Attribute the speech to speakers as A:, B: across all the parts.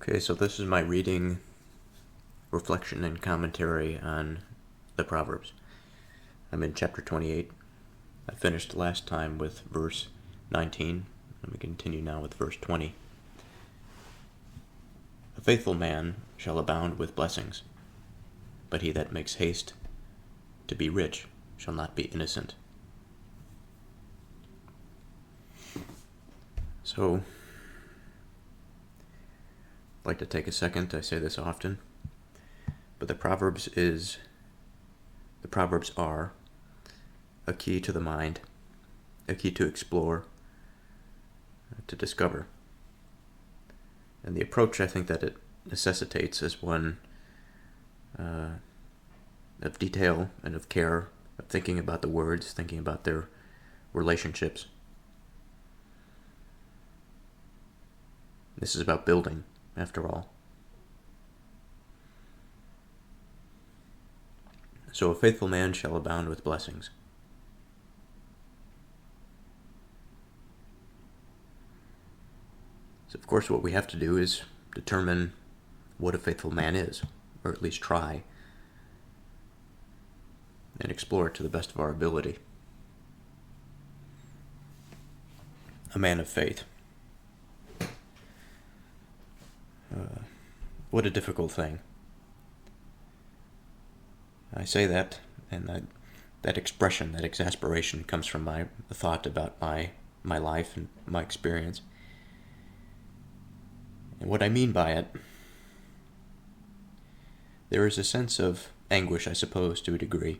A: Okay, so this is my reading, reflection, and commentary on the Proverbs. I'm in chapter 28. I finished last time with verse 19. Let me continue now with verse 20. A faithful man shall abound with blessings, but he that makes haste to be rich shall not be innocent. So, I'd like to take a second. I say this often, but the Proverbs are a key to the mind, a key to explore, to discover. And the approach I think that it necessitates is one of detail and of care, of thinking about the words, thinking about their relationships. This is about building, after all. So a faithful man shall abound with blessings. So of course what we have to do is determine what a faithful man is, or at least try, and explore it to the best of our ability. A man of faith. What a difficult thing. I say that, and that expression, that exasperation comes from my thought about my life and my experience. And what I mean by it, there is a sense of anguish, I suppose, to a degree.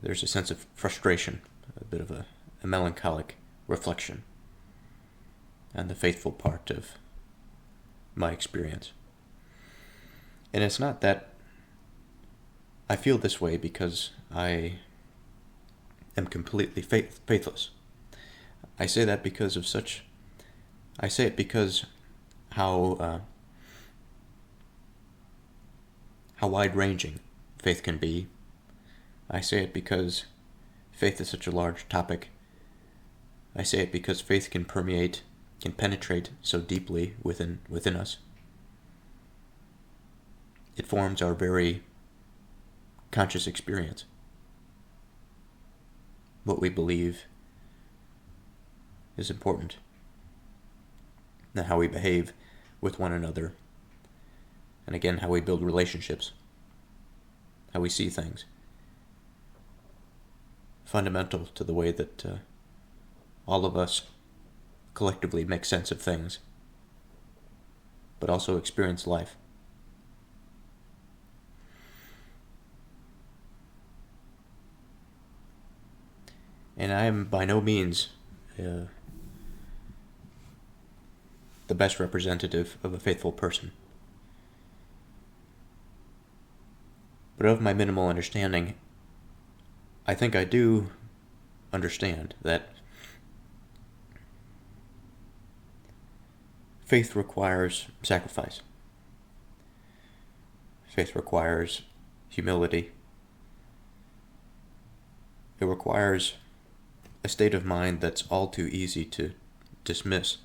A: There's a sense of frustration, a bit of a melancholic reflection on the faithful part of my experience. And it's not that I feel this way because I am completely faithless. I say that because of I say it because how wide-ranging faith can be. I say it because faith is such a large topic. I say it because faith can penetrate so deeply within us. It forms our very conscious experience. What we believe is important, and how we behave with one another, and again, how we build relationships, how we see things. Fundamental to the way that all of us collectively make sense of things, but also experience life. And I am by no means the best representative of a faithful person. But of my minimal understanding, I think I do understand that faith requires sacrifice. Faith requires humility. It requires a state of mind that's all too easy to dismiss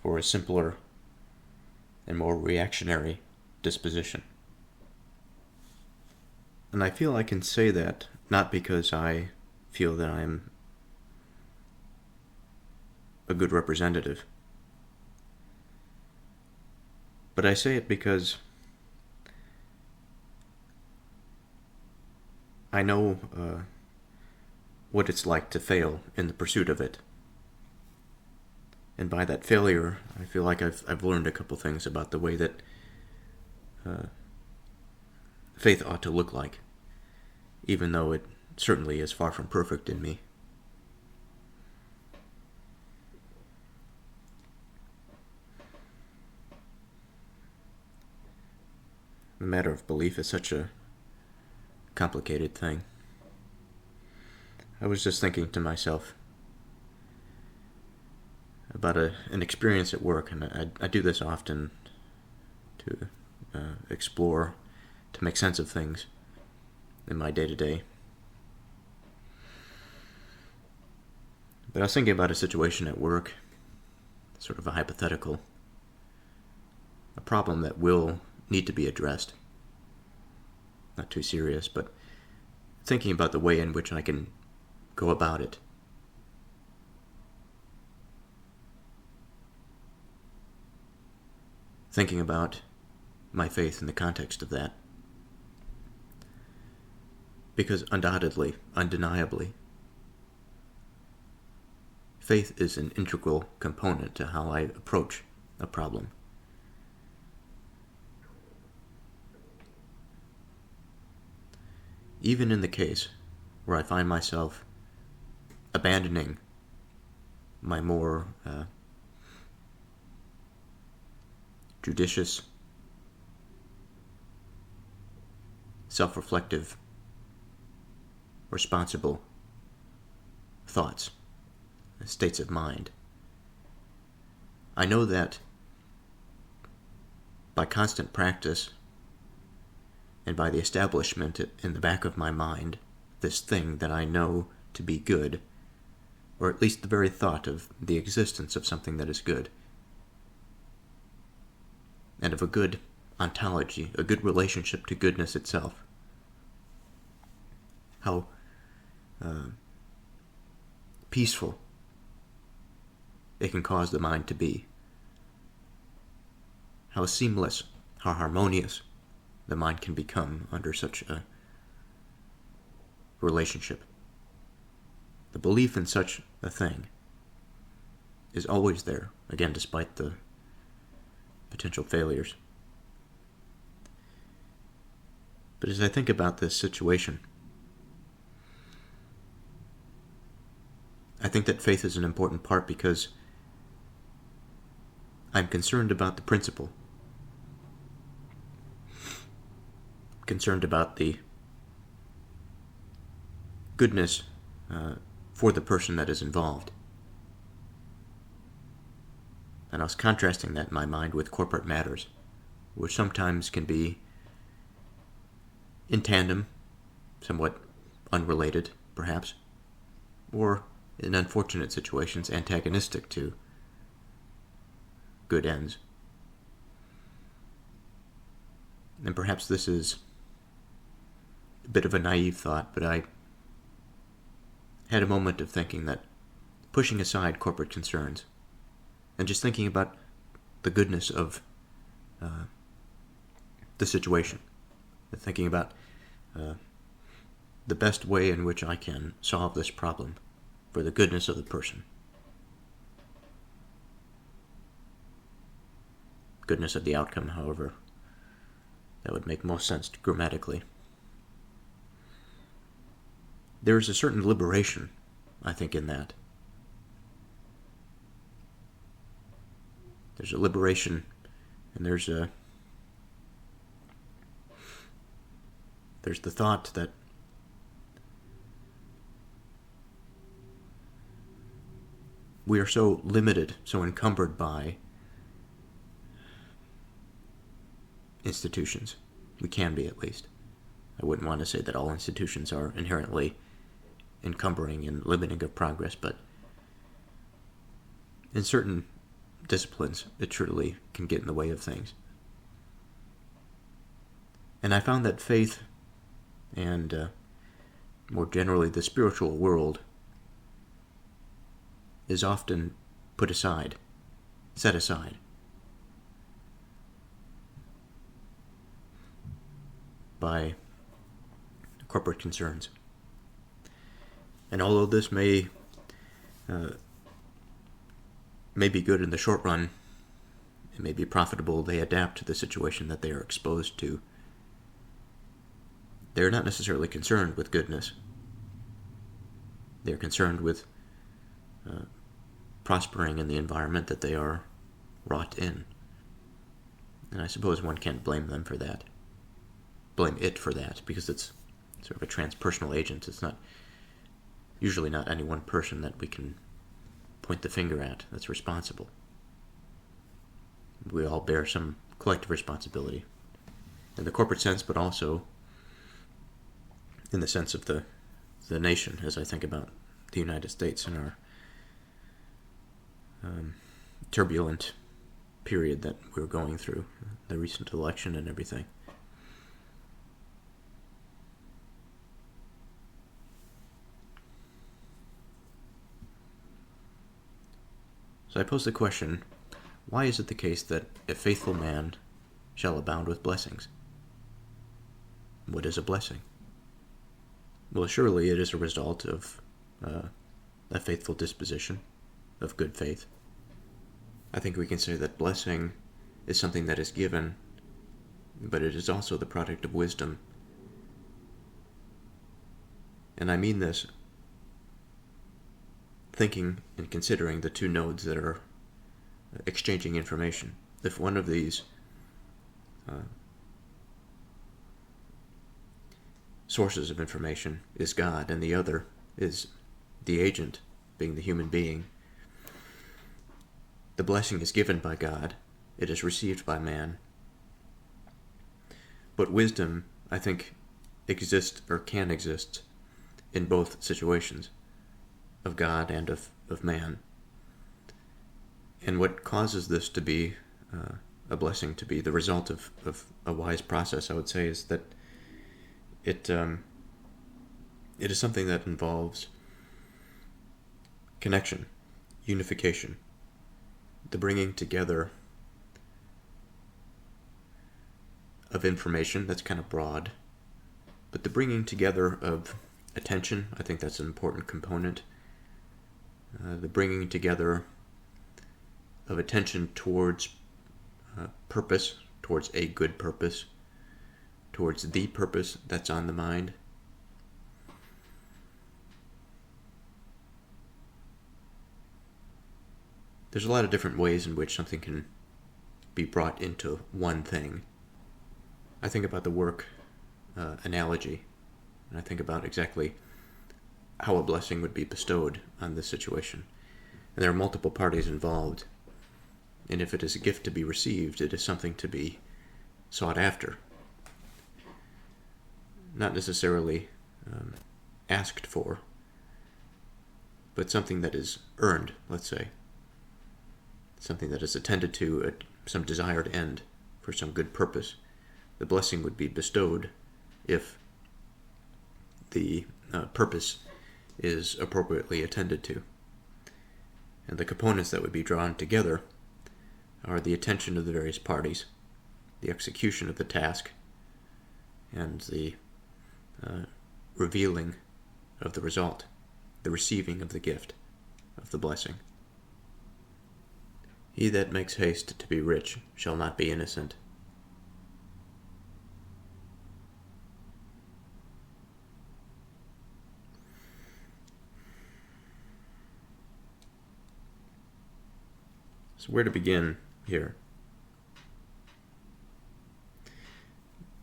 A: for a simpler and more reactionary disposition. And I feel I can say that not because I feel that I'm a good representative, but I say it because I know what it's like to fail in the pursuit of it. And by that failure, I feel like I've learned a couple things about the way that faith ought to look like, even though it certainly is far from perfect in me. The matter of belief is such a complicated thing. I was just thinking to myself about an experience at work, and I do this often to explore, to make sense of things in my day-to-day. But I was thinking about a situation at work, sort of a hypothetical, a problem that will need to be addressed. Not too serious, but thinking about the way in which I can go about it. Thinking about my faith in the context of that. Because undoubtedly, undeniably, faith is an integral component to how I approach a problem. Even in the case where I find myself abandoning my more judicious, self-reflective, responsible thoughts, states of mind. I know that by constant practice and by the establishment in the back of my mind, this thing that I know to be good, or at least the very thought of the existence of something that is good, and of a good ontology, a good relationship to goodness itself. How peaceful it can cause the mind to be. How seamless, how harmonious the mind can become under such a relationship. The belief in such a thing is always there, again, despite the potential failures. But as I think about this situation, I think that faith is an important part because I'm concerned about the principle, concerned about the goodness for the person that is involved. And I was contrasting that in my mind with corporate matters, which sometimes can be in tandem, somewhat unrelated, perhaps, or in unfortunate situations, antagonistic to good ends. And perhaps this is a bit of a naive thought, but I had a moment of thinking that pushing aside corporate concerns and just thinking about the goodness of the situation, thinking about the best way in which I can solve this problem for the goodness of the person. Goodness of the outcome, however, that would make most sense grammatically. There is a certain liberation, I think, in that. There's a liberation, and there's the thought that we are so limited, so encumbered by institutions. We can be, at least. I wouldn't want to say that all institutions are inherently encumbering and limiting of progress, but in certain disciplines, it truly can get in the way of things. And I found that faith and more generally the spiritual world is often put aside, set aside by corporate concerns. And although this may be good in the short run, it may be profitable, they adapt to the situation that they are exposed to. They're not necessarily concerned with goodness. They're concerned with prospering in the environment that they are wrought in. And I suppose one can't blame them for that. Blame it for that, because it's sort of a transpersonal agent. It's usually not any one person that we can point the finger at that's responsible. We all bear some collective responsibility in the corporate sense, but also in the sense of the nation, as I think about the United States and our turbulent period that we're going through, the recent election and everything. So I pose the question, why is it the case that a faithful man shall abound with blessings? What is a blessing? Well, surely it is a result of a faithful disposition, of good faith. I think we can say that blessing is something that is given, but it is also the product of wisdom. And I mean this thinking and considering the two nodes that are exchanging information. If one of these sources of information is God and the other is the agent, being the human being, the blessing is given by God, it is received by man. But wisdom, I think, exists or can exist in both situations, of God and of man. And what causes this to be a blessing, to be the result of a wise process, I would say, is that it is something that involves connection, unification, the bringing together of information. That's kind of broad, but the bringing together of attention, I think that's an important component. The bringing together of attention towards purpose, towards a good purpose, towards the purpose that's on the mind. There's a lot of different ways in which something can be brought into one thing. I think about the work analogy, and I think about exactly how a blessing would be bestowed on this situation. And there are multiple parties involved, and if it is a gift to be received, it is something to be sought after. Not necessarily asked for, but something that is earned, let's say. Something that is attended to at some desired end for some good purpose. The blessing would be bestowed if the purpose is appropriately attended to. And the components that would be drawn together are the attention of the various parties, the execution of the task, and the revealing of the result, the receiving of the gift, of the blessing. He that makes haste to be rich shall not be innocent. So where to begin here?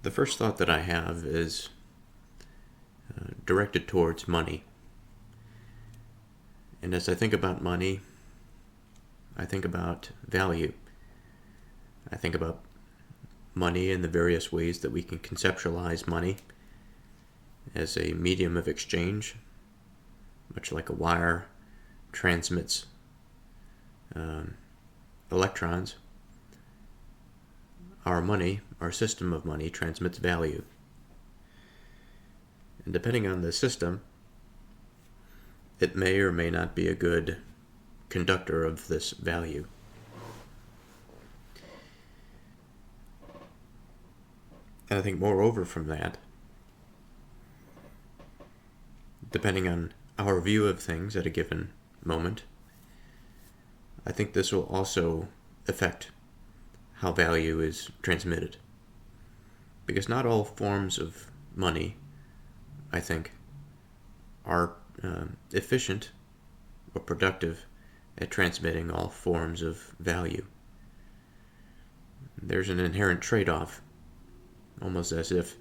A: The first thought that I have is directed towards money. And as I think about money, I think about value. I think about money and the various ways that we can conceptualize money as a medium of exchange, much like a wire transmits electrons. Our money, our system of money, transmits value. And depending on the system, it may or may not be a good conductor of this value. And I think moreover from that, depending on our view of things at a given moment, I think this will also affect how value is transmitted. Because not all forms of money, I think, are efficient or productive at transmitting all forms of value. There's an inherent trade-off, almost as if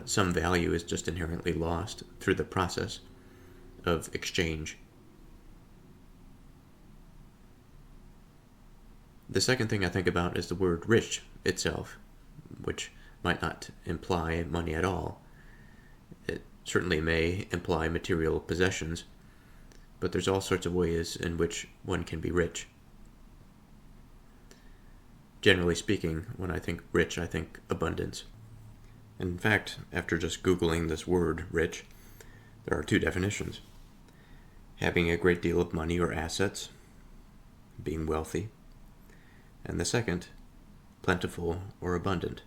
A: some value is just inherently lost through the process of exchange. The second thing I think about is the word rich itself, which might not imply money at all. It certainly may imply material possessions, but there's all sorts of ways in which one can be rich. generally speaking, when I think rich, I think abundance. In fact, after just Googling this word, rich, there are two definitions. Having a great deal of money or assets, being wealthy, and the second, plentiful or abundant.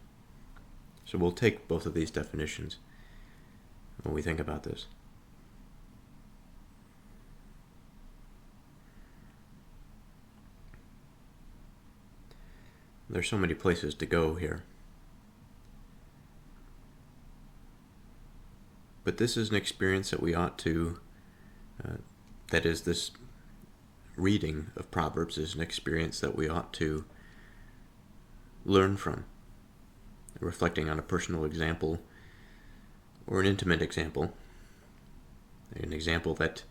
A: So we'll take both of these definitions when we think about this. There's so many places to go here. But this is an experience that we ought to, that is, this reading of Proverbs is an experience that we ought to learn from, reflecting on a personal example or an intimate example, an example that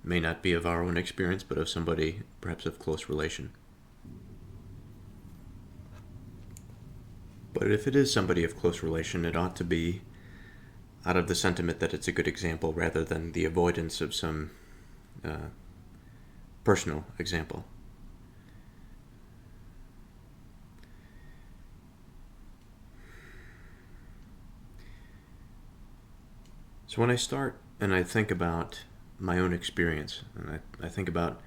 A: may not be of our own experience, but of somebody perhaps of close relation. But if it is somebody of close relation, it ought to be out of the sentiment that it's a good example rather than the avoidance of some personal example. So when I start and I think about my own experience, and I think about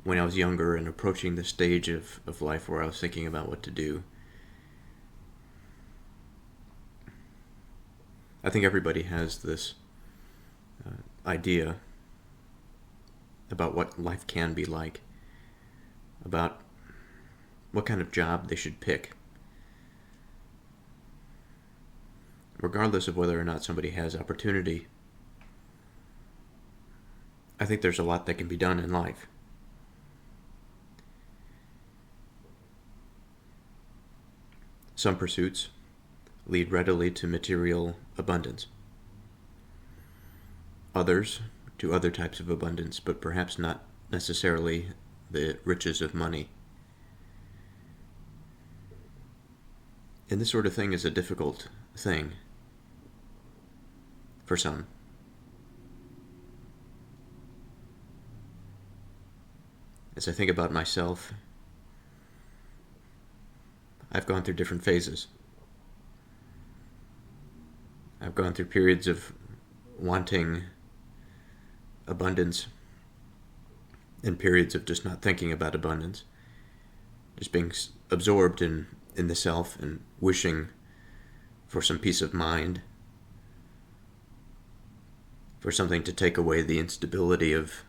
A: when I was younger and approaching the stage of life where I was thinking about what to do, I think everybody has this idea about what life can be like, about what kind of job they should pick, regardless of whether or not somebody has opportunity. I think there's a lot that can be done in life. Some pursuits lead readily to material abundance. Others to other types of abundance, but perhaps not necessarily the riches of money. And this sort of thing is a difficult thing for some. As I think about myself, I've gone through different phases. I've gone through periods of wanting abundance and periods of just not thinking about abundance, just being absorbed in the self and wishing for some peace of mind, for something to take away the instability of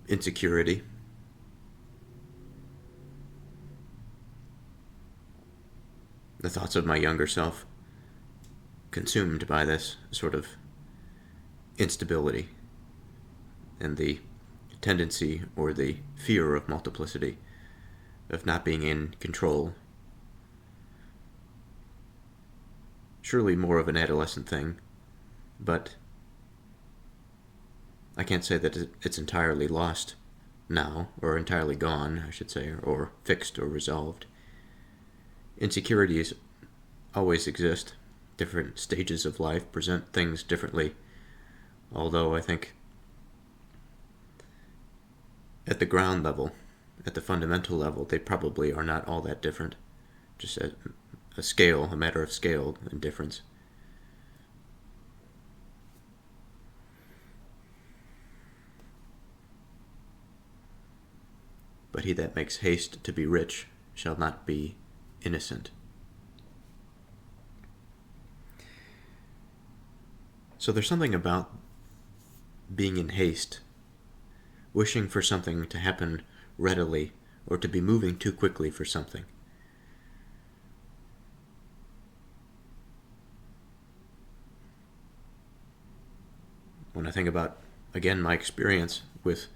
A: insecurity. The thoughts of my younger self consumed by this sort of instability and the tendency or the fear of multiplicity, of not being in control. Surely more of an adolescent thing, but I can't say that it's entirely lost now, or entirely gone, I should say, or fixed or resolved. Insecurities always exist. Different stages of life present things differently, although I think at the ground level, at the fundamental level, they probably are not all that different. Just a matter of scale and difference. But he that makes haste to be rich shall not be innocent. So there's something about being in haste, wishing for something to happen readily, or to be moving too quickly for something. When I think about, again, my experience with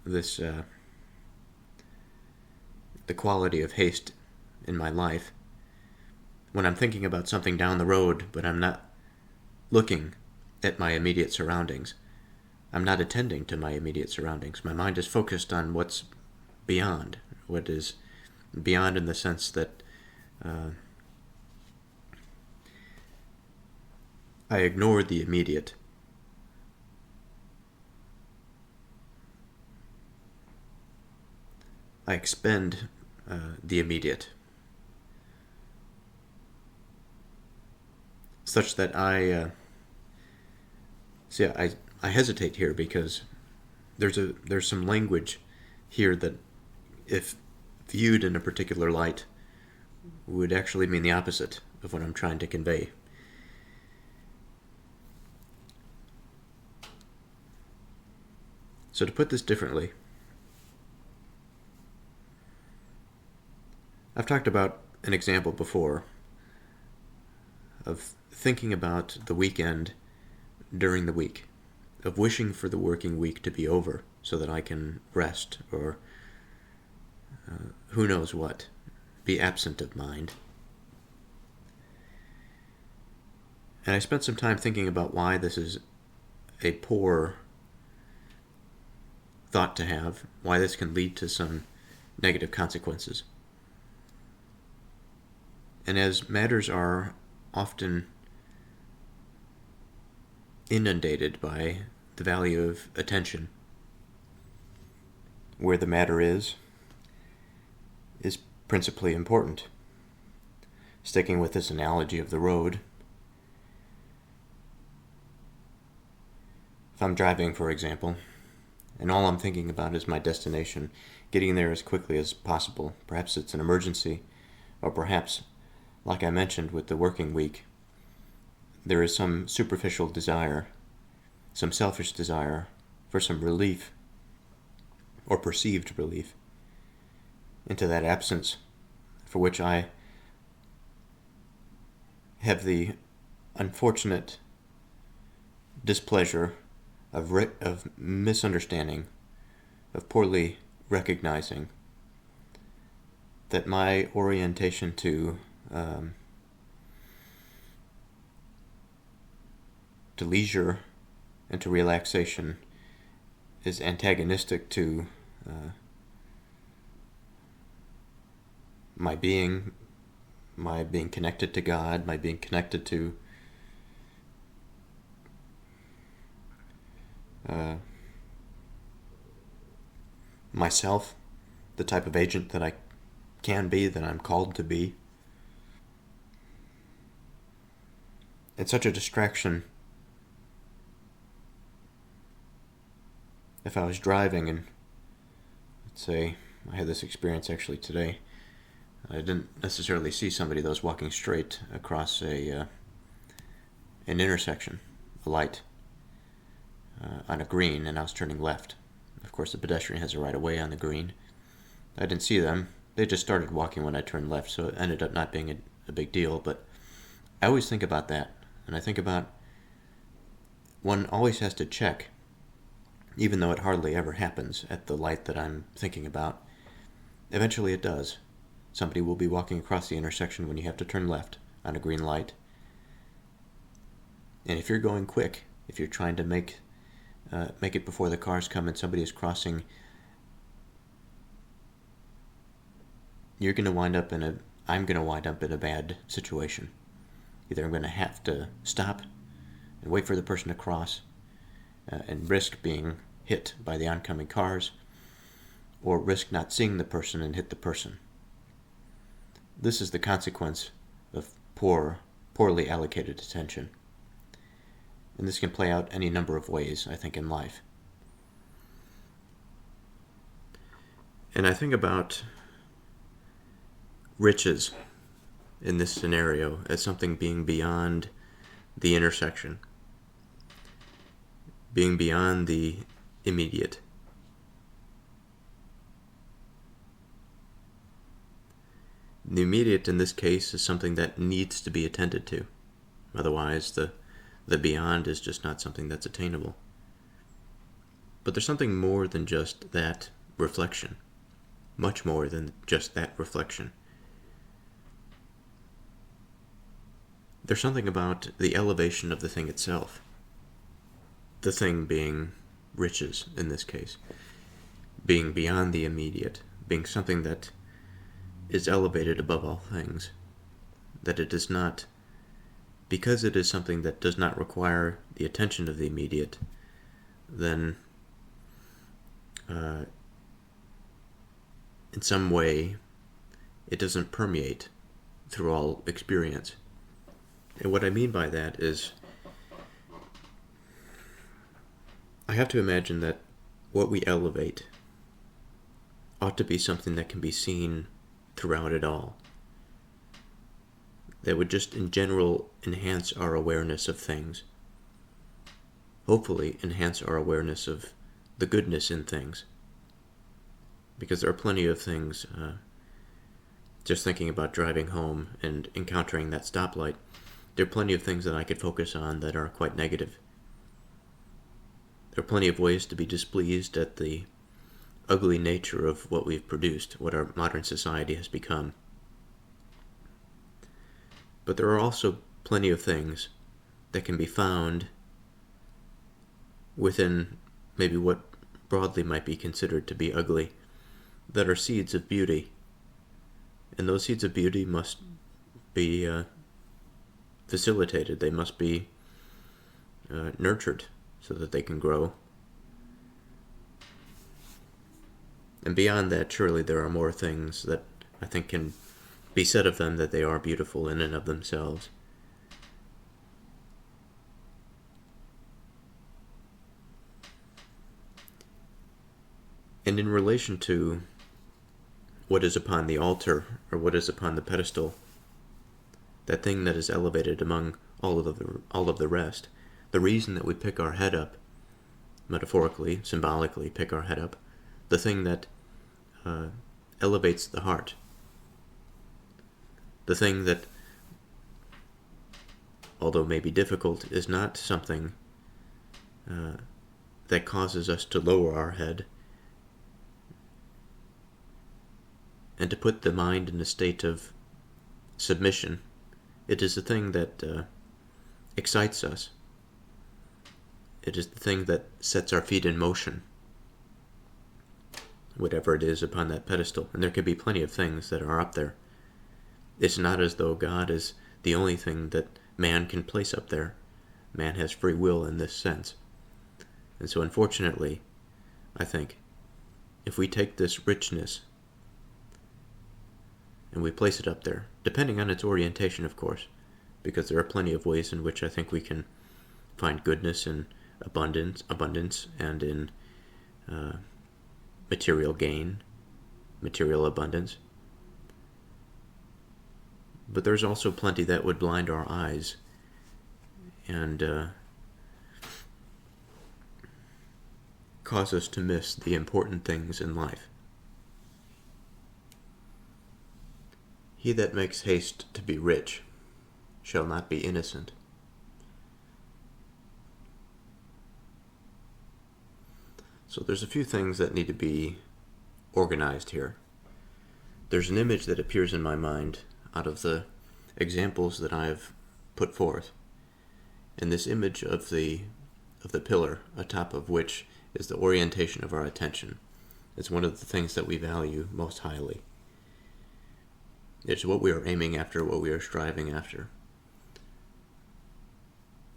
A: this, the quality of haste in my life, when I'm thinking about something down the road, but I'm not looking at my immediate surroundings, I'm not attending to my immediate surroundings. My mind is focused on what's beyond, what is beyond in the sense that I ignore the immediate. I expend the immediate, such that I hesitate here because there's some language here that, if viewed in a particular light, would actually mean the opposite of what I'm trying to convey. So to put this differently, I've talked about an example before of thinking about the weekend during the week, of wishing for the working week to be over so that I can rest, or who knows what, be absent of mind. And I spent some time thinking about why this is a poor thought to have, why this can lead to some negative consequences. And as matters are often inundated by the value of attention, where the matter is principally important. Sticking with this analogy of the road, if I'm driving, for example, and all I'm thinking about is my destination, getting there as quickly as possible, perhaps it's an emergency, or perhaps, like I mentioned with the working week, there is some superficial desire, some selfish desire for some relief, or perceived relief, into that absence for which I have the unfortunate displeasure of misunderstanding, of poorly recognizing that my orientation to leisure and to relaxation is antagonistic to my being connected to God, my being connected to myself, the type of agent that I can be, that I'm called to be. It's such a distraction. If I was driving and, let's say, I had this experience actually today, I didn't necessarily see somebody that was walking straight across an intersection, a light, on a green, and I was turning left. Of course, the pedestrian has a right of way on the green. I didn't see them. They just started walking when I turned left, so it ended up not being a big deal. But I always think about that, and I think about one always has to check, even though it hardly ever happens at the light that I'm thinking about. Eventually it does. Somebody will be walking across the intersection when you have to turn left on a green light. And if you're going quick, if you're trying to make it before the cars come and somebody is crossing, I'm going to wind up in a bad situation. Either I'm going to have to stop and wait for the person to cross and risk being hit by the oncoming cars, or risk not seeing the person and hit the person. This is the consequence of poorly allocated attention. And this can play out any number of ways, I think, in life. And I think about riches in this scenario as something being beyond the intersection, being beyond the immediate. The immediate in this case is something that needs to be attended to. Otherwise, the beyond is just not something that's attainable. But there's something more than just that reflection. Much more than just that reflection. There's something about the elevation of the thing itself. The thing being riches, in this case. Being beyond the immediate. Being something that is elevated above all things. That it does not, because it is something that does not require the attention of the immediate, then in some way, it doesn't permeate through all experience. And what I mean by that is, I have to imagine that what we elevate ought to be something that can be seen throughout it all. That would just in general enhance our awareness of things. Hopefully enhance our awareness of the goodness in things. Because there are plenty of things, just thinking about driving home and encountering that stoplight, there are plenty of things that I could focus on that are quite negative. There are plenty of ways to be displeased at the ugly nature of what we've produced, what our modern society has become. But there are also plenty of things that can be found within maybe what broadly might be considered to be ugly, that are seeds of beauty. And those seeds of beauty must be facilitated. They must be nurtured so that they can grow. And beyond that, surely there are more things that I think can be said of them, that they are beautiful in and of themselves. And in relation to what is upon the altar, or what is upon the pedestal, that thing that is elevated among all of the rest, the reason that we pick our head up, metaphorically, symbolically pick our head up, the thing that elevates the heart, the thing that, although may be difficult, is not something that causes us to lower our head and to put the mind in a state of submission. It is the thing that excites us. It is the thing that sets our feet in motion, whatever it is upon that pedestal. And there can be plenty of things that are up there. It's not as though God is the only thing that man can place up there. Man has free will in this sense. And so unfortunately, I think, if we take this richness and we place it up there, depending on its orientation, of course, because there are plenty of ways in which I think we can find goodness and abundance and in material gain, material abundance. But there's also plenty that would blind our eyes and cause us to miss the important things in life. He that makes haste to be rich shall not be innocent. So there's a few things that need to be organized here. There's an image that appears in my mind out of the examples that I have put forth. And this image of the pillar atop of which is the orientation of our attention. It's one of the things that we value most highly. It's what we are aiming after, what we are striving after.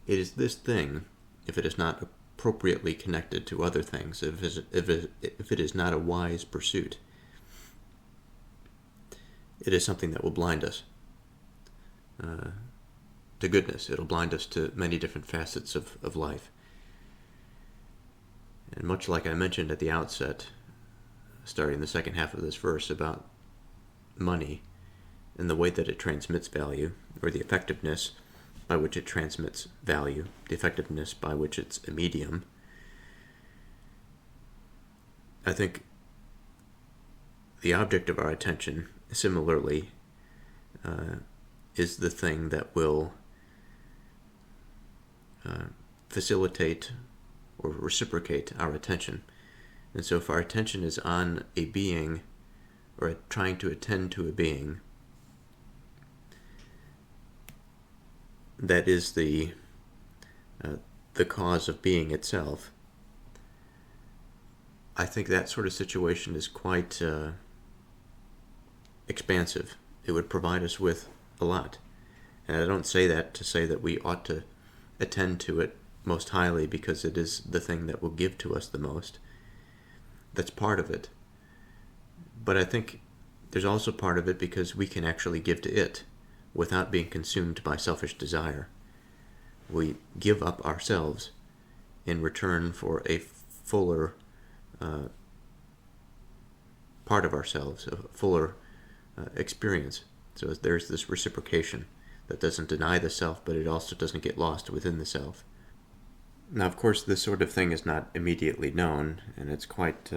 A: It is this thing, if it is not appropriately connected to other things, if it is not a wise pursuit, it is something that will blind us to goodness. It'll blind us to many different facets of life. And much like I mentioned at the outset, starting the second half of this verse about money and the way that it transmits value, or the effectiveness by which it transmits value, the effectiveness by which it's a medium, I think the object of our attention, similarly, is the thing that will facilitate or reciprocate our attention. And so if our attention is on a being, or trying to attend to a being, that is the cause of being itself, I think that sort of situation is quite expansive. It would provide us with a lot. And I don't say that to say that we ought to attend to it most highly because it is the thing that will give to us the most. That's part of it. But I think there's also part of it because we can actually give to it without being consumed by selfish desire. We give up ourselves in return for a fuller part of ourselves, a fuller experience. So there's this reciprocation that doesn't deny the self, but it also doesn't get lost within the self. Now, of course, this sort of thing is not immediately known, and it's quite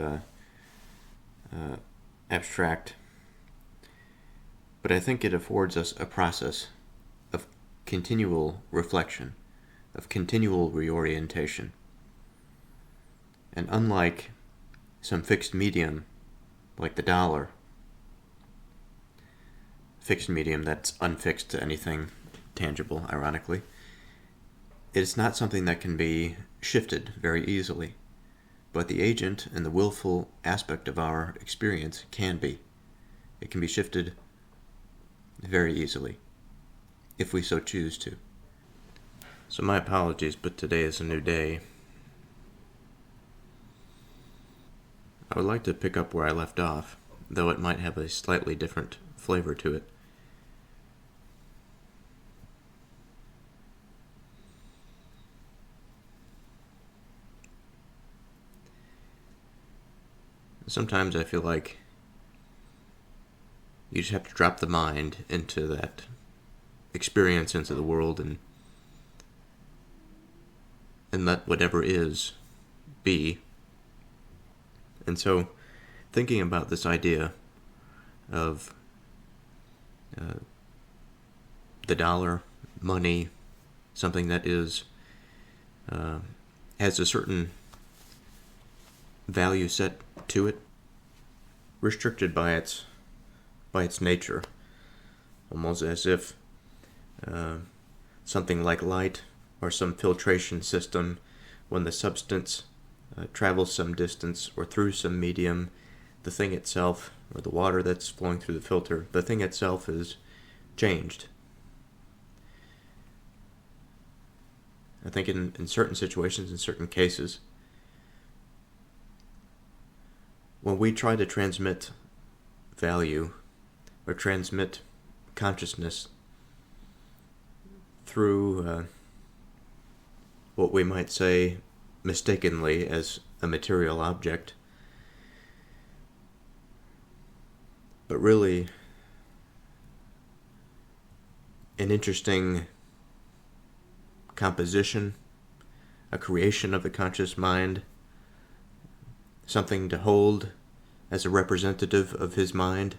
A: abstract. But I think it affords us a process of continual reflection, of continual reorientation. And unlike some fixed medium, like the dollar, fixed medium that's unfixed to anything tangible, ironically, it's not something that can be shifted very easily. But the agent and the willful aspect of our experience can be. It can be shifted very easily, if we so choose to. So my apologies, but today is a new day. I would like to pick up where I left off, though it might have a slightly different flavor to it. Sometimes I feel like you just have to drop the mind into that experience, into the world, and let whatever is be. And so, thinking about this idea of the dollar, money, something that is has a certain value set to it, restricted by its nature, almost as if something like light or some filtration system, when the substance travels some distance or through some medium, the thing itself, or the water that's flowing through the filter, the thing itself is changed. I think in certain situations, in certain cases, when we try to transmit value or transmit consciousness through what we might say mistakenly as a material object, but really an interesting composition, a creation of the conscious mind, something to hold as a representative of his mind,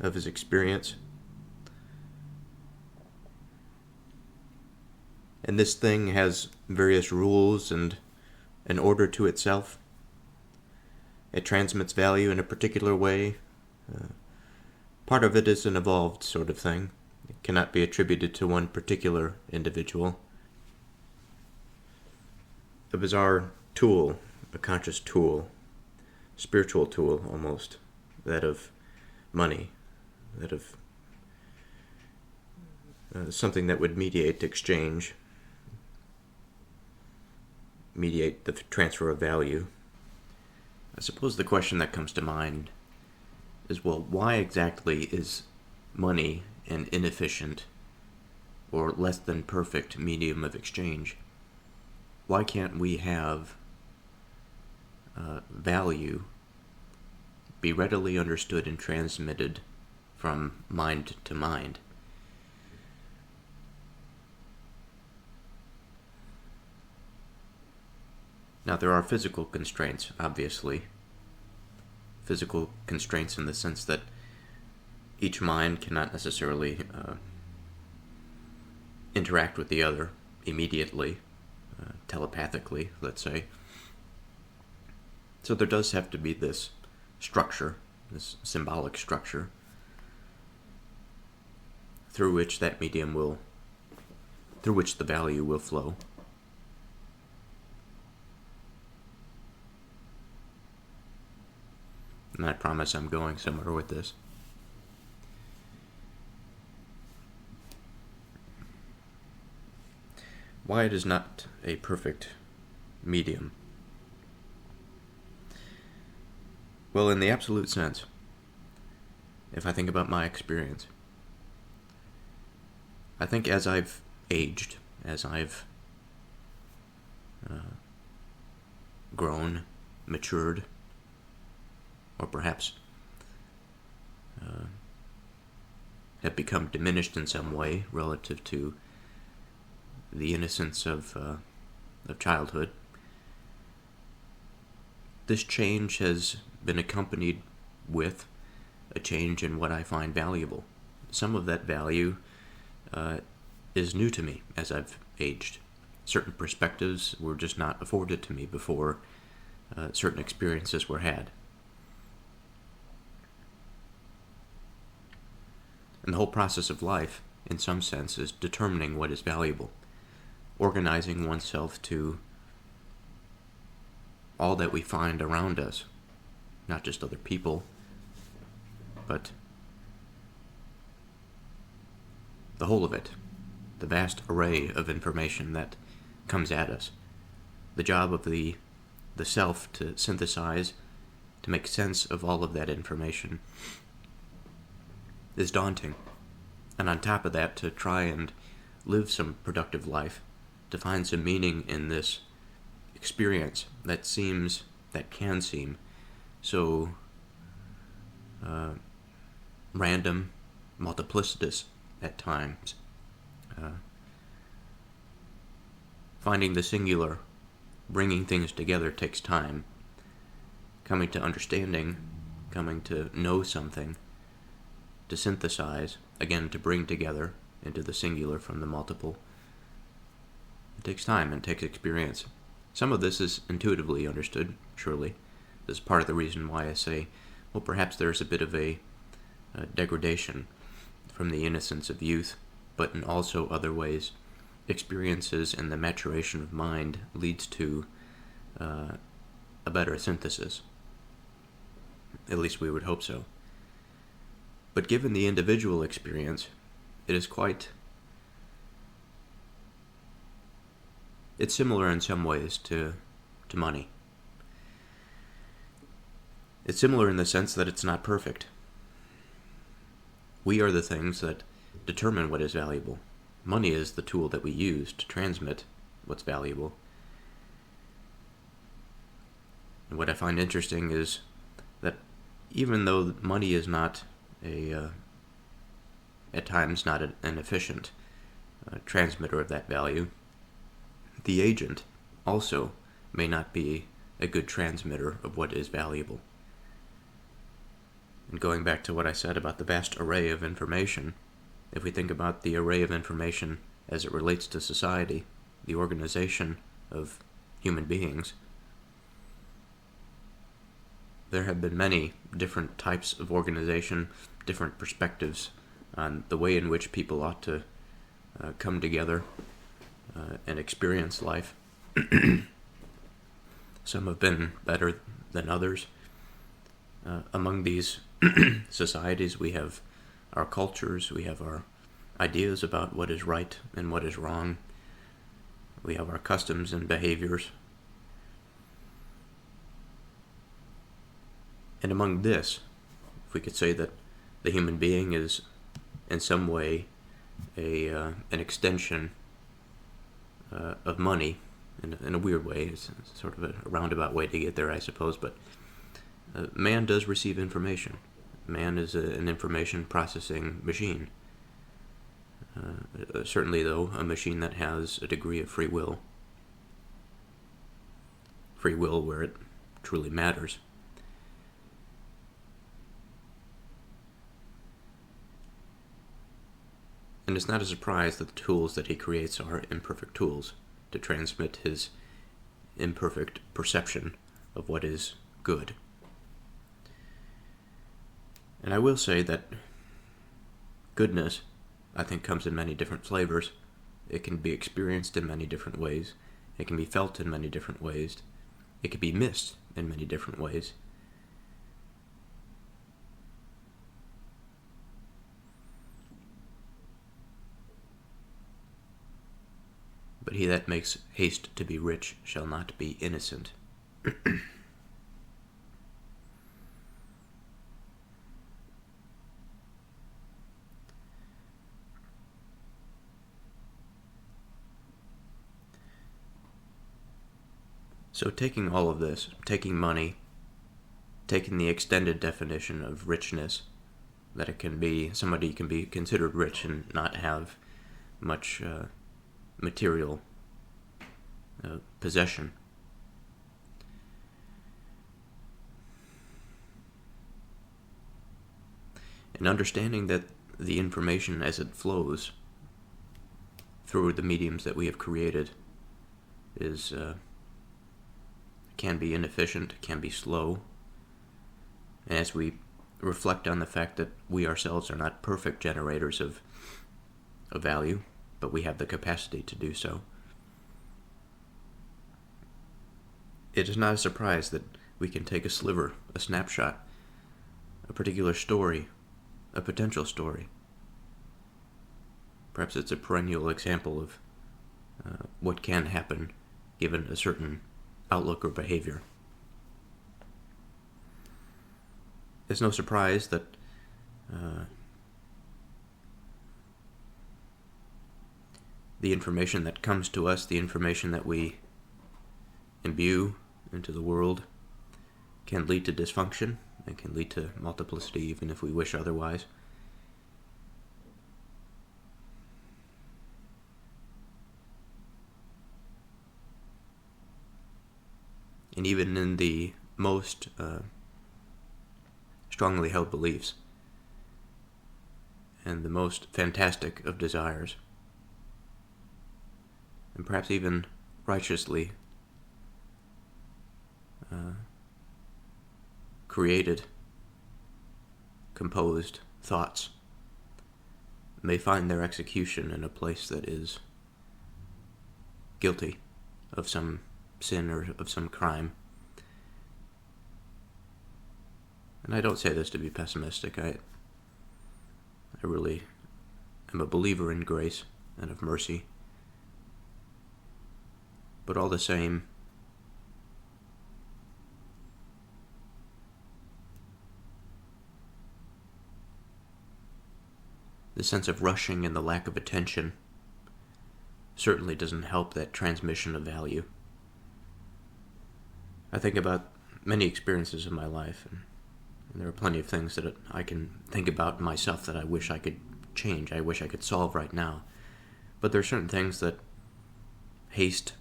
A: of his experience. And this thing has various rules and an order to itself. It transmits value in a particular way. Part of it is an evolved sort of thing. It cannot be attributed to one particular individual. A bizarre tool, a conscious tool, spiritual tool almost, that of money, that of something that would mediate exchange, mediate the transfer of value. I suppose the question that comes to mind is, well, why exactly is money an inefficient or less than perfect medium of exchange? Why can't we have value be readily understood and transmitted from mind to mind? Now, there are physical constraints, obviously. Physical constraints in the sense that each mind cannot necessarily interact with the other immediately, telepathically, let's say. So there does have to be this structure, this symbolic structure, through which that medium will, through which the value will flow. And I promise I'm going somewhere with this. Why it is not a perfect medium. Well, in the absolute sense, if I think about my experience, I think as I've aged, as I've grown, matured, or perhaps have become diminished in some way relative to the innocence of childhood, this change has been accompanied with a change in what I find valuable. Some of that value is new to me as I've aged. Certain perspectives were just not afforded to me before certain experiences were had. And the whole process of life, in some sense, is determining what is valuable, organizing oneself to all that we find around us, not just other people, but the whole of it, the vast array of information that comes at us. The job of the self to synthesize, to make sense of all of that information is daunting. And on top of that, to try and live some productive life, to find some meaning in this experience that can seem so random, multiplicitous at times. Finding the singular, bringing things together takes time. Coming to understanding, coming to know something, to synthesize, again to bring together into the singular from the multiple, it takes time and takes experience. Some of this is intuitively understood, surely. This is part of the reason why I say, well, perhaps there's a bit of a degradation from the innocence of youth, but in also other ways, experiences and the maturation of mind leads to a better synthesis. At least we would hope so. But given the individual experience, it's similar in some ways to money. It's similar in the sense that it's not perfect. We are the things that determine what is valuable. Money is the tool that we use to transmit what's valuable. And what I find interesting is that even though money is not at times not an efficient transmitter of that value, the agent also may not be a good transmitter of what is valuable. And going back to what I said about the vast array of information, if we think about the array of information as it relates to society, the organization of human beings, there have been many different types of organization, different perspectives on the way in which people ought to come together and experience life. Some have been better than others. Among these societies, we have our cultures, we have our ideas about what is right and what is wrong. We have our customs and behaviors. And among this, if we could say that the human being is in some way an extension of money, in a weird way. It's sort of a roundabout way to get there, I suppose, but man does receive information. Man is an information processing machine. Certainly, though, a machine that has a degree of free will. Free will where it truly matters. And it's not a surprise that the tools that he creates are imperfect tools to transmit his imperfect perception of what is good. And I will say that goodness, I think, comes in many different flavors. It can be experienced in many different ways. It can be felt in many different ways. It can be missed in many different ways. But he that makes haste to be rich shall not be innocent. So taking all of this, taking money, taking the extended definition of richness, that it can be, somebody can be considered rich and not have much material possession. And understanding that the information as it flows through the mediums that we have created is can be inefficient, can be slow. And as we reflect on the fact that we ourselves are not perfect generators of value, but we have the capacity to do so, it is not a surprise that we can take a sliver, a snapshot, a particular story, a potential story. Perhaps it's a perennial example of what can happen given a certain outlook or behavior. It's no surprise that the information that comes to us, the information that we imbue into the world, can lead to dysfunction and can lead to multiplicity even if we wish otherwise. And even in the most strongly held beliefs and the most fantastic of desires, and perhaps even righteously created, composed thoughts may find their execution in a place that is guilty of some sin or of some crime. And I don't say this to be pessimistic. I really am a believer in grace and of mercy. But all the same, the sense of rushing and the lack of attention certainly doesn't help that transmission of value. I think about many experiences in my life, and there are plenty of things that I can think about myself that I wish I could change, I wish I could solve right now. But there are certain things that haste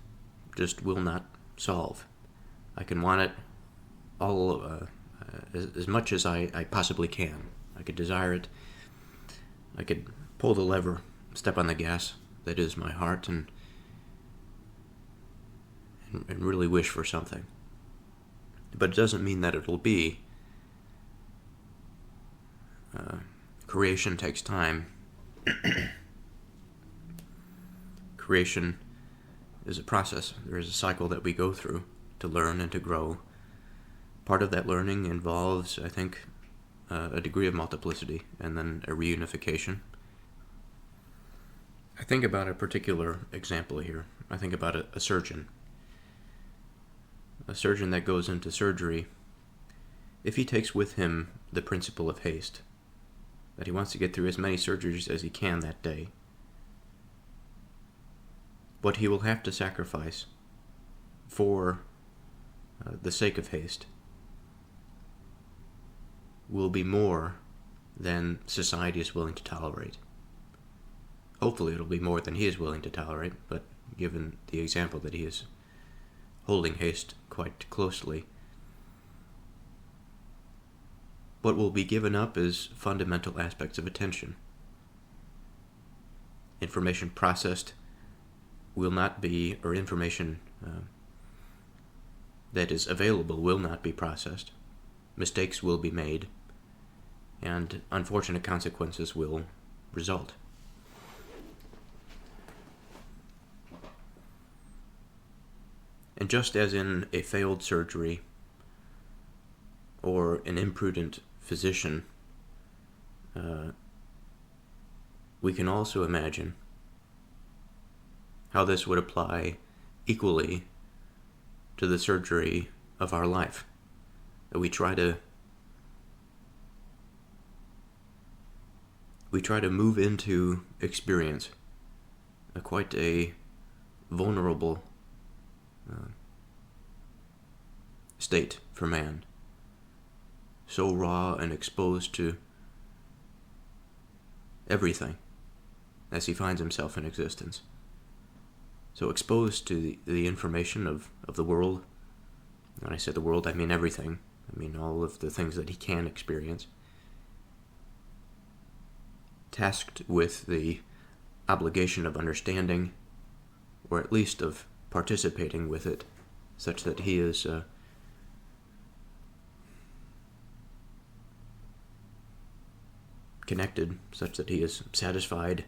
A: just will not solve. I can want it all as much as I possibly can. I could desire it. I could pull the lever, step on the gas that is my heart, and really wish for something. But it doesn't mean that it'll be. Creation takes time. Creation is a process. There is a cycle that we go through to learn and to grow. Part of that learning involves, I think, a degree of multiplicity and then a reunification. I think about a particular example here. I think about a surgeon. A surgeon that goes into surgery, if he takes with him the principle of haste, that he wants to get through as many surgeries as he can that day, what he will have to sacrifice for the sake of haste will be more than society is willing to tolerate. Hopefully it'll be more than he is willing to tolerate, but given the example that he is holding haste quite closely, what will be given up is fundamental aspects of attention. Information processed will not be, or information that is available will not be processed. Mistakes will be made, and unfortunate consequences will result. And just as in a failed surgery or an imprudent physician, we can also imagine how this would apply equally to the surgery of our life. That we try to move into experience quite a vulnerable state for man, so raw and exposed to everything as he finds himself in existence. So exposed to the information of the world. When I say the world, I mean everything. I mean all of the things that he can experience. Tasked with the obligation of understanding, or at least of participating with it, such that he is connected, such that he is satisfied,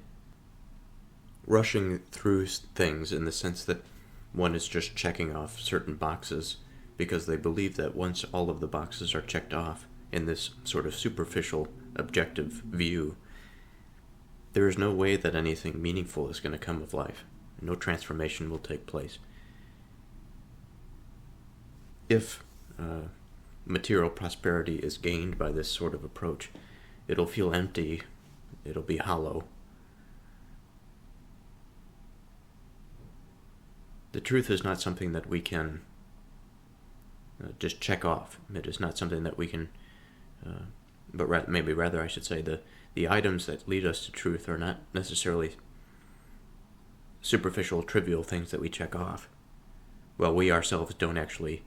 A: rushing through things in the sense that one is just checking off certain boxes because they believe that once all of the boxes are checked off in this sort of superficial, objective view, there is no way that anything meaningful is going to come of life. No transformation will take place. If material prosperity is gained by this sort of approach, it'll feel empty, it'll be hollow. The truth is not something that we can just check off. It is not something that we can, but maybe rather I should say the items that lead us to truth are not necessarily superficial, trivial things that we check off. Well, we ourselves don't actually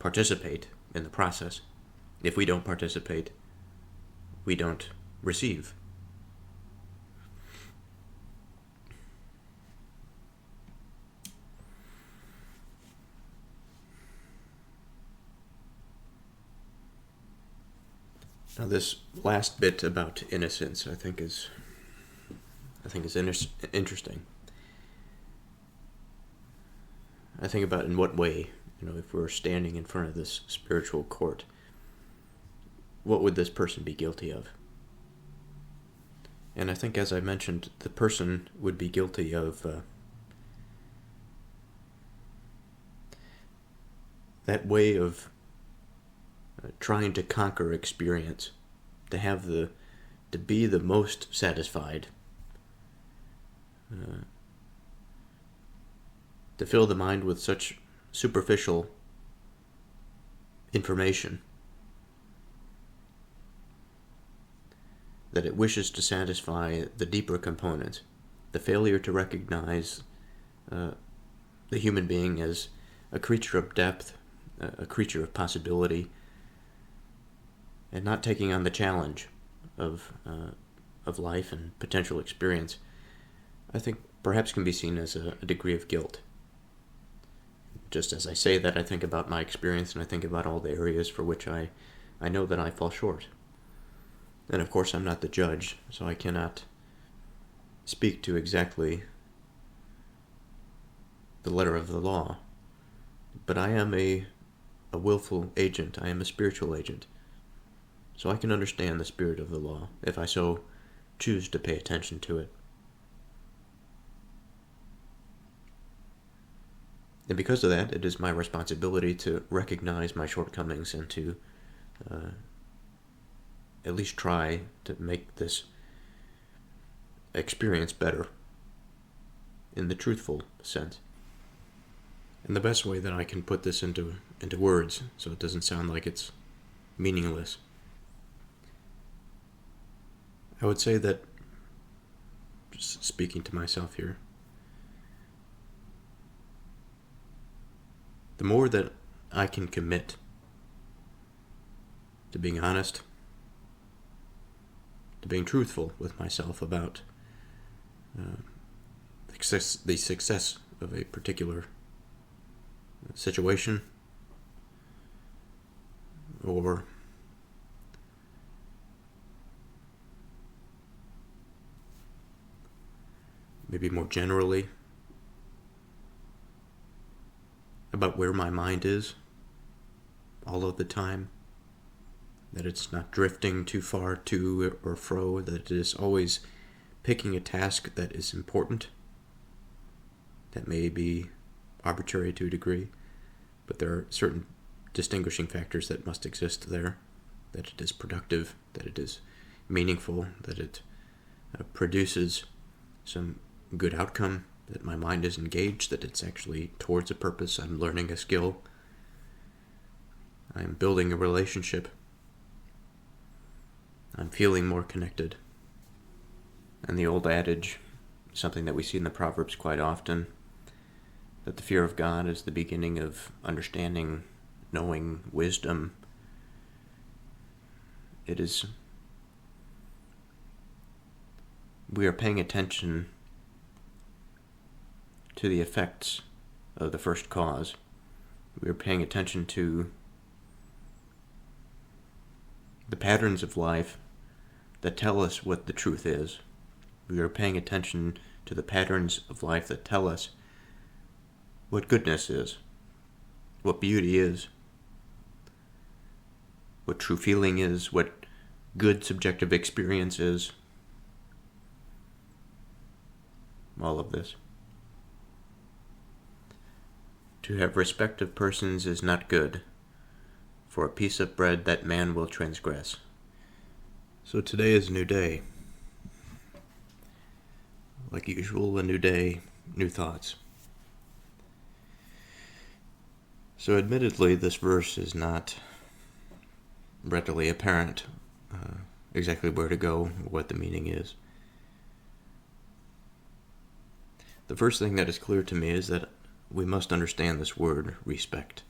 A: participate in the process. If we don't participate, we don't receive. Now, this last bit about innocence, I think is interesting. I think about in what way, if we're standing in front of this spiritual court, what would this person be guilty of? And I think, as I mentioned, the person would be guilty of that way of trying to conquer experience, to be the most satisfied, to fill the mind with such superficial information that it wishes to satisfy the deeper components, the failure to recognize the human being as a creature of depth, a creature of possibility, and not taking on the challenge of life and potential experience, I think perhaps can be seen as a degree of guilt. Just as I say that, I think about my experience and I think about all the areas for which I know that I fall short. And of course I'm not the judge, so I cannot speak to exactly the letter of the law. But I am a willful agent, I am a spiritual agent. So I can understand the spirit of the law if I so choose to pay attention to it. And because of that, it is my responsibility to recognize my shortcomings and to at least try to make this experience better in the truthful sense. And the best way that I can put this into words so it doesn't sound like it's meaningless, I would say that, just speaking to myself here, the more that I can commit to being honest, to being truthful with myself about the success of a particular situation, or maybe more generally about where my mind is all of the time, that it's not drifting too far to or fro, that it is always picking a task that is important, that may be arbitrary to a degree, but there are certain distinguishing factors that must exist there, that it is productive, that it is meaningful, that it produces some good outcome, that my mind is engaged, that it's actually towards a purpose, I'm learning a skill. I'm building a relationship. I'm feeling more connected. And the old adage, something that we see in the Proverbs quite often, that the fear of God is the beginning of understanding, knowing, wisdom. We are paying attention to the effects of the first cause. We are paying attention to the patterns of life that tell us what the truth is. We are paying attention to the patterns of life that tell us what goodness is, what beauty is, what true feeling is, what good subjective experience is. All of this. To have respect of persons is not good, for a piece of bread that man will transgress. So today is a new day. Like usual, a new day, new thoughts. So admittedly, this verse is not readily apparent exactly where to go, what the meaning is. The first thing that is clear to me is that we must understand this word, respect.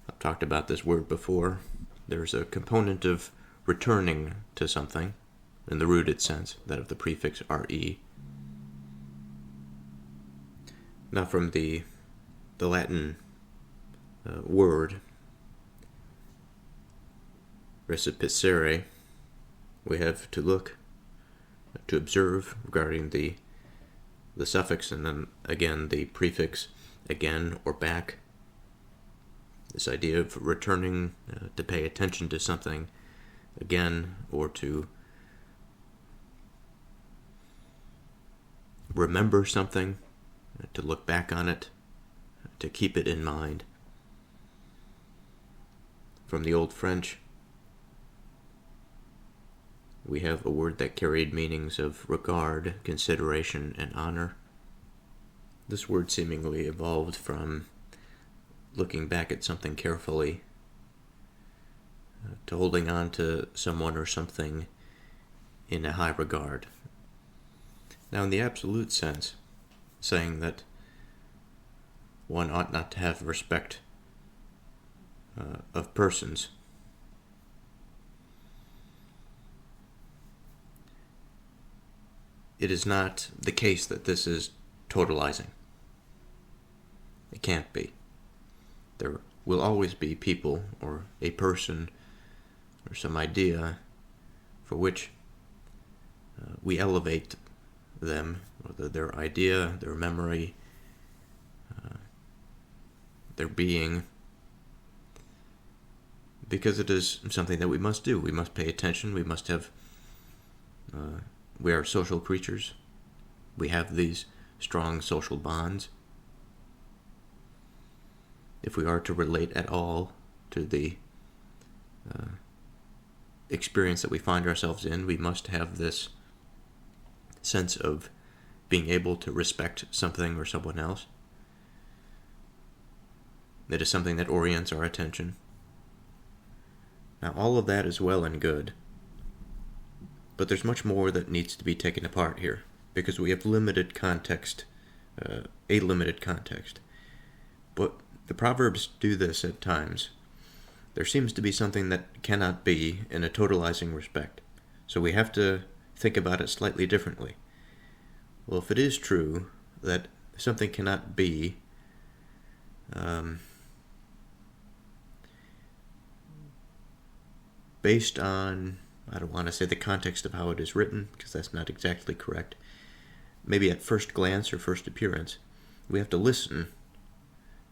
A: I've talked about this word before. There's a component of returning to something, in the rooted sense, that of the prefix re. Now from the Latin word, recipicere, we have to look, to observe regarding the suffix, and then again the prefix again or back. This idea of returning, to pay attention to something again, or to remember something, to look back on it, to keep it in mind. From the Old French, we have a word that carried meanings of regard, consideration, and honor. This word seemingly evolved from looking back at something carefully, to holding on to someone or something in a high regard. Now, in the absolute sense, saying that one ought not to have respect of persons, it is not the case that this is totalizing. It can't be. There will always be people or a person or some idea for which we elevate them, whether their idea, their memory, their being, because it is something that we must do. We must pay attention. We must have, we are social creatures. We have these strong social bonds. If we are to relate at all to the experience that we find ourselves in, we must have this sense of being able to respect something or someone else. It is something that orients our attention. Now, all of that is well and good, but there's much more that needs to be taken apart here, because we have limited context, a limited context. But the Proverbs do this at times. There seems to be something that cannot be in a totalizing respect, so we have to think about it slightly differently. Well, if it is true that something cannot be based on, I don't want to say the context of how it is written, because that's not exactly correct. Maybe at first glance or first appearance, we have to listen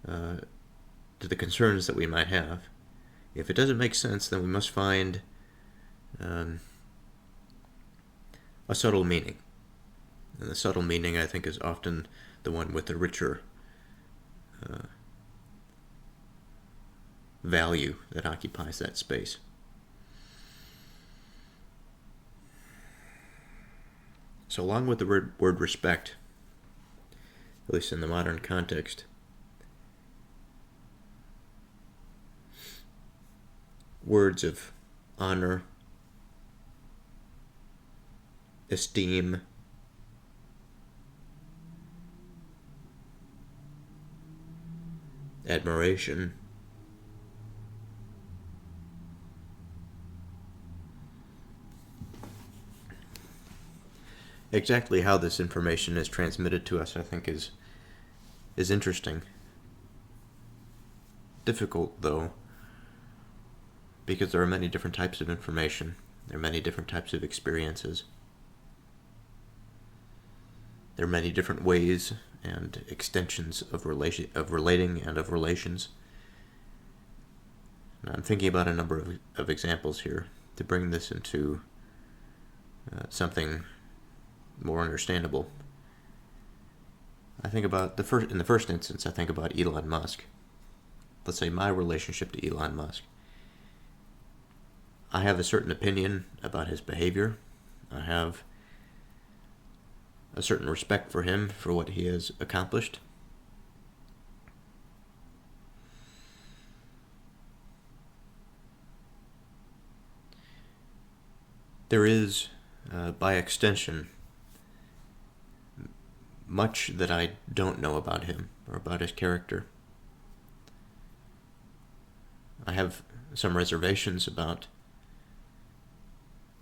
A: to the concerns that we might have. If it doesn't make sense, then we must find a subtle meaning. And the subtle meaning, I think, is often the one with the richer value that occupies that space. So along with the word respect, at least in the modern context, words of honor, esteem, admiration, exactly how this information is transmitted to us, I think, is interesting. Difficult, though, because there are many different types of information. There are many different types of experiences. There are many different ways and extensions of relating and of relations. And I'm thinking about a number of examples here to bring this into something more understandable. I think about in the first instance, I think about Elon Musk. Let's say my relationship to Elon Musk. I have a certain opinion about his behavior. I have a certain respect for him for what he has accomplished. There is, by extension, much that I don't know about him or about his character. I have some reservations about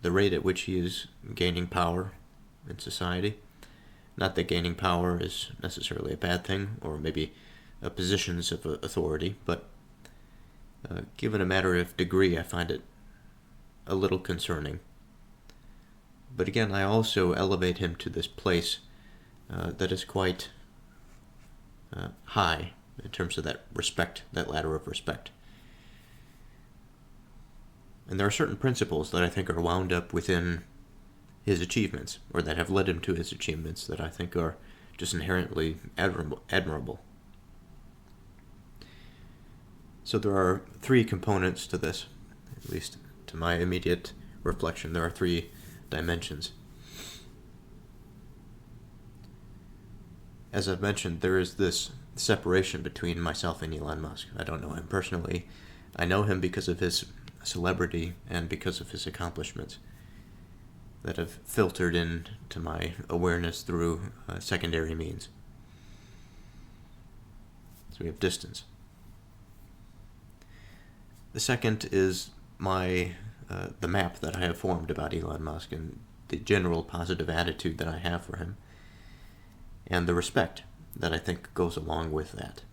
A: the rate at which he is gaining power in society. Not that gaining power is necessarily a bad thing, or maybe positions of authority, but given a matter of degree, I find it a little concerning. But again, I also elevate him to this place that is quite high in terms of that respect, that ladder of respect. And there are certain principles that I think are wound up within his achievements, or that have led him to his achievements, that I think are just inherently admirable. So there are three components to this, at least to my immediate reflection. There are three dimensions. As I've mentioned, there is this separation between myself and Elon Musk. I don't know him personally. I know him because of his celebrity and because of his accomplishments that have filtered into my awareness through secondary means. So we have distance. The second is the map that I have formed about Elon Musk and the general positive attitude that I have for him, and the respect that I think goes along with that.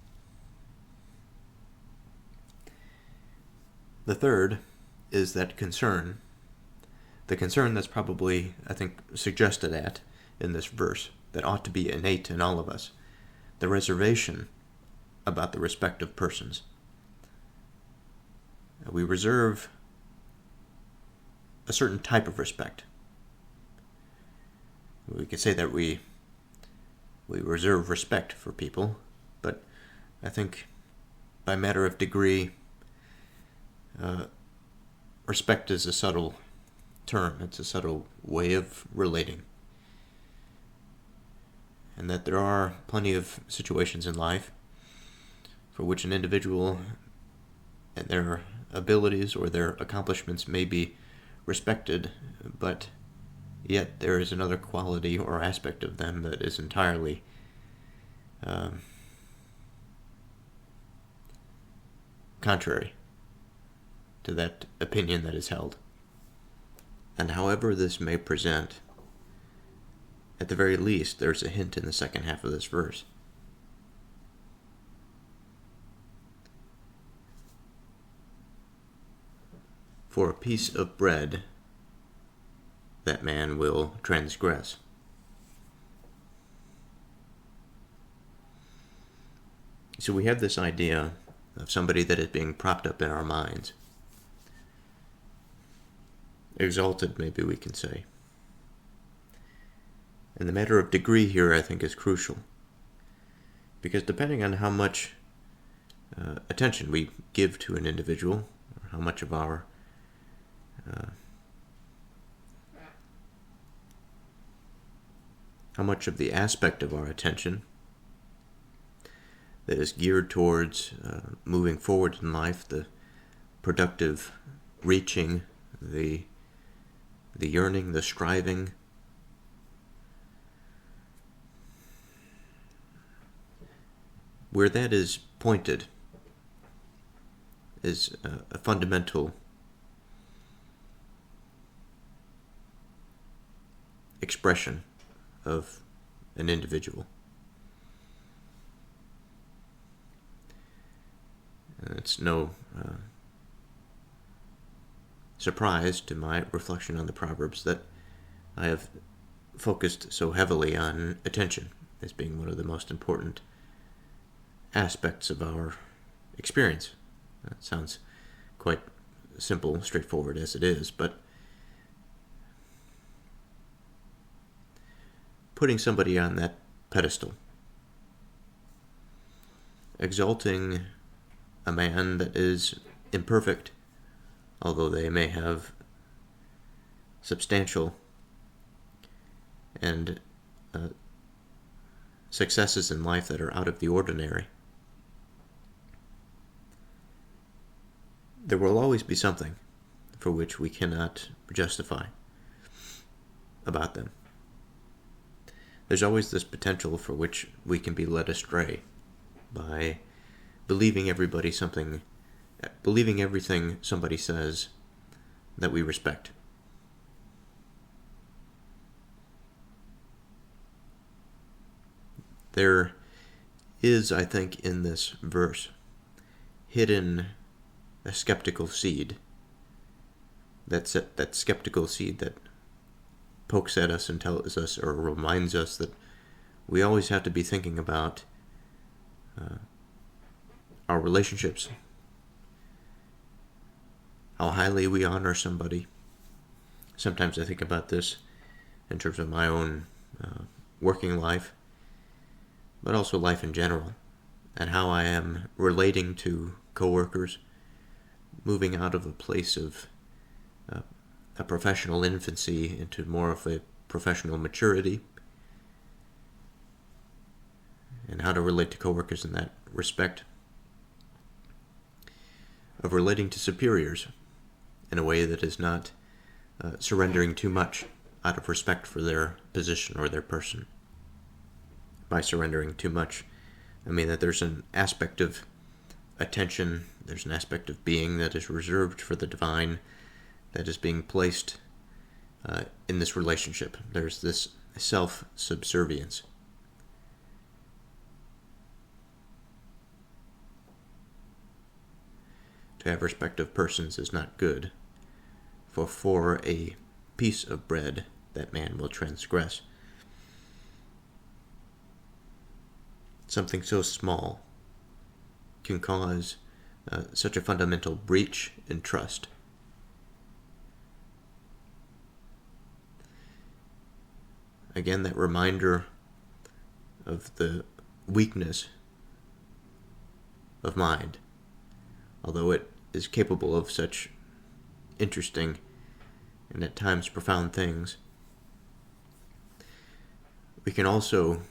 A: The third is that concern, the concern that's probably, I think, suggested in this verse, that ought to be innate in all of us, the reservation about the respect of persons. We reserve a certain type of respect. We could say that we reserve respect for people, but I think by matter of degree, respect is a subtle term. It's a subtle way of relating. And that there are plenty of situations in life for which an individual and their abilities or their accomplishments may be respected, but yet there is another quality or aspect of them that is entirely contrary to that opinion that is held. And however this may present, at the very least, there's a hint in the second half of this verse. For a piece of bread, that man will transgress. So we have this idea of somebody that is being propped up in our minds. Exalted, maybe we can say. And the matter of degree here, I think, is crucial. Because depending on how much attention we give to an individual, or how much of our how much of the aspect of our attention that is geared towards moving forward in life, the productive reaching, the yearning, the striving. Where that is pointed is a fundamental expression of an individual. It's no surprise to my reflection on the Proverbs that I have focused so heavily on attention as being one of the most important aspects of our experience. That sounds quite simple, straightforward as it is, but putting somebody on that pedestal, exalting a man that is imperfect, although they may have substantial and successes in life that are out of the ordinary. There will always be something for which we cannot justify about them. There's always this potential for which we can be led astray by believing everything somebody says that we respect. There is, I think, in this verse, hidden a skeptical seed. That skeptical seed that pokes at us and tells us or reminds us that we always have to be thinking about our relationships, how highly we honor somebody. Sometimes I think about this in terms of my own working life, but also life in general, and how I am relating to coworkers, moving out of a place of a professional infancy into more of a professional maturity, and how to relate to coworkers in that respect, of relating to superiors in a way that is not surrendering too much out of respect for their position or their person. By surrendering too much, I mean that there's an aspect of attention, there's an aspect of being that is reserved for the divine, that is being placed in this relationship. There's this self-subservience. To have respect of persons is not good, for a piece of bread that man will transgress. Something so small can cause such a fundamental breach in trust. Again, that reminder of the weakness of mind, although it is capable of such interesting and at times profound things, we can also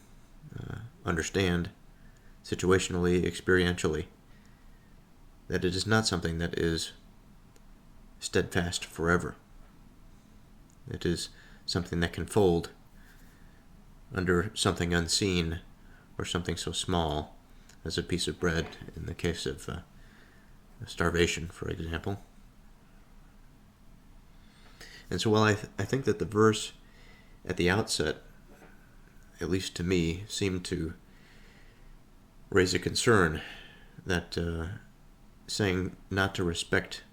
A: understand situationally, experientially, that it is not something that is steadfast forever. It is something that can fold under something unseen or something so small as a piece of bread in the case of starvation, for example. And so while I think that the verse at the outset, at least to me, seemed to raise a concern that saying not to respect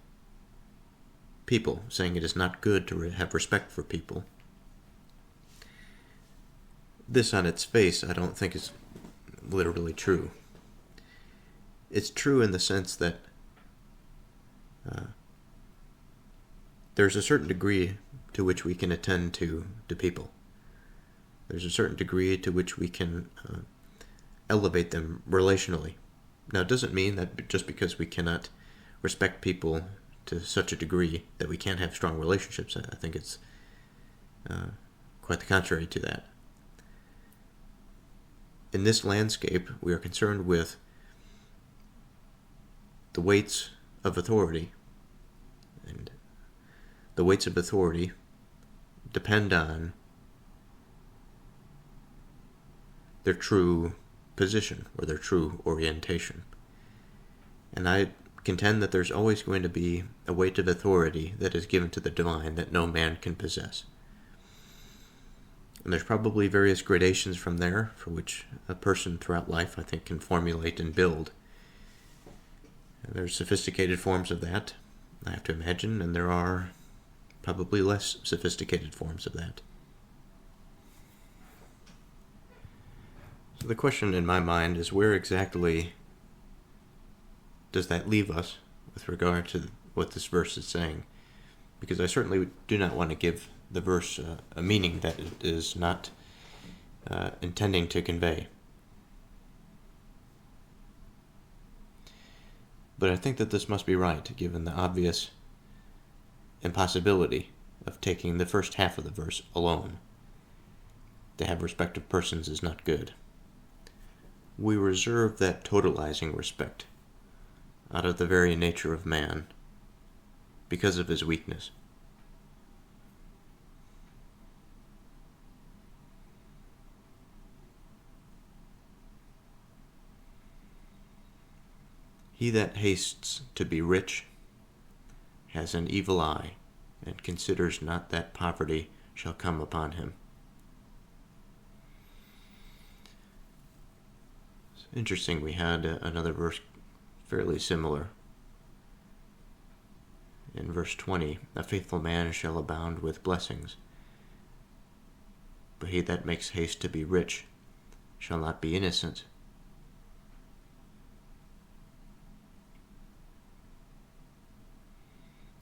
A: people, saying it is not good to have respect for people, this on its face I don't think is literally true. It's true in the sense that there's a certain degree to which we can attend to people. There's a certain degree to which we can elevate them relationally. Now, it doesn't mean that just because we cannot respect people to such a degree that we can't have strong relationships. I think it's quite the contrary to that. In this landscape, we are concerned with the weights of authority and the weights of authority depend on their true position or their true orientation. And I contend that there's always going to be a weight of authority that is given to the divine that no man can possess. And there's probably various gradations from there for which a person throughout life, I think, can formulate and build. And there's sophisticated forms of that, I have to imagine, and there are probably less sophisticated forms of that. So the question in my mind is, where exactly does that leave us with regard to what this verse is saying? Because I certainly do not want to give the verse a meaning that it is not intending to convey. But I think that this must be right, given the obvious impossibility of taking the first half of the verse alone. To have respect of persons is not good. We reserve that totalizing respect out of the very nature of man, because of his weakness. He that hastes to be rich has an evil eye, and considers not that poverty shall come upon him. It's interesting, we had another verse fairly similar. In verse 20, a faithful man shall abound with blessings, but he that makes haste to be rich shall not be innocent.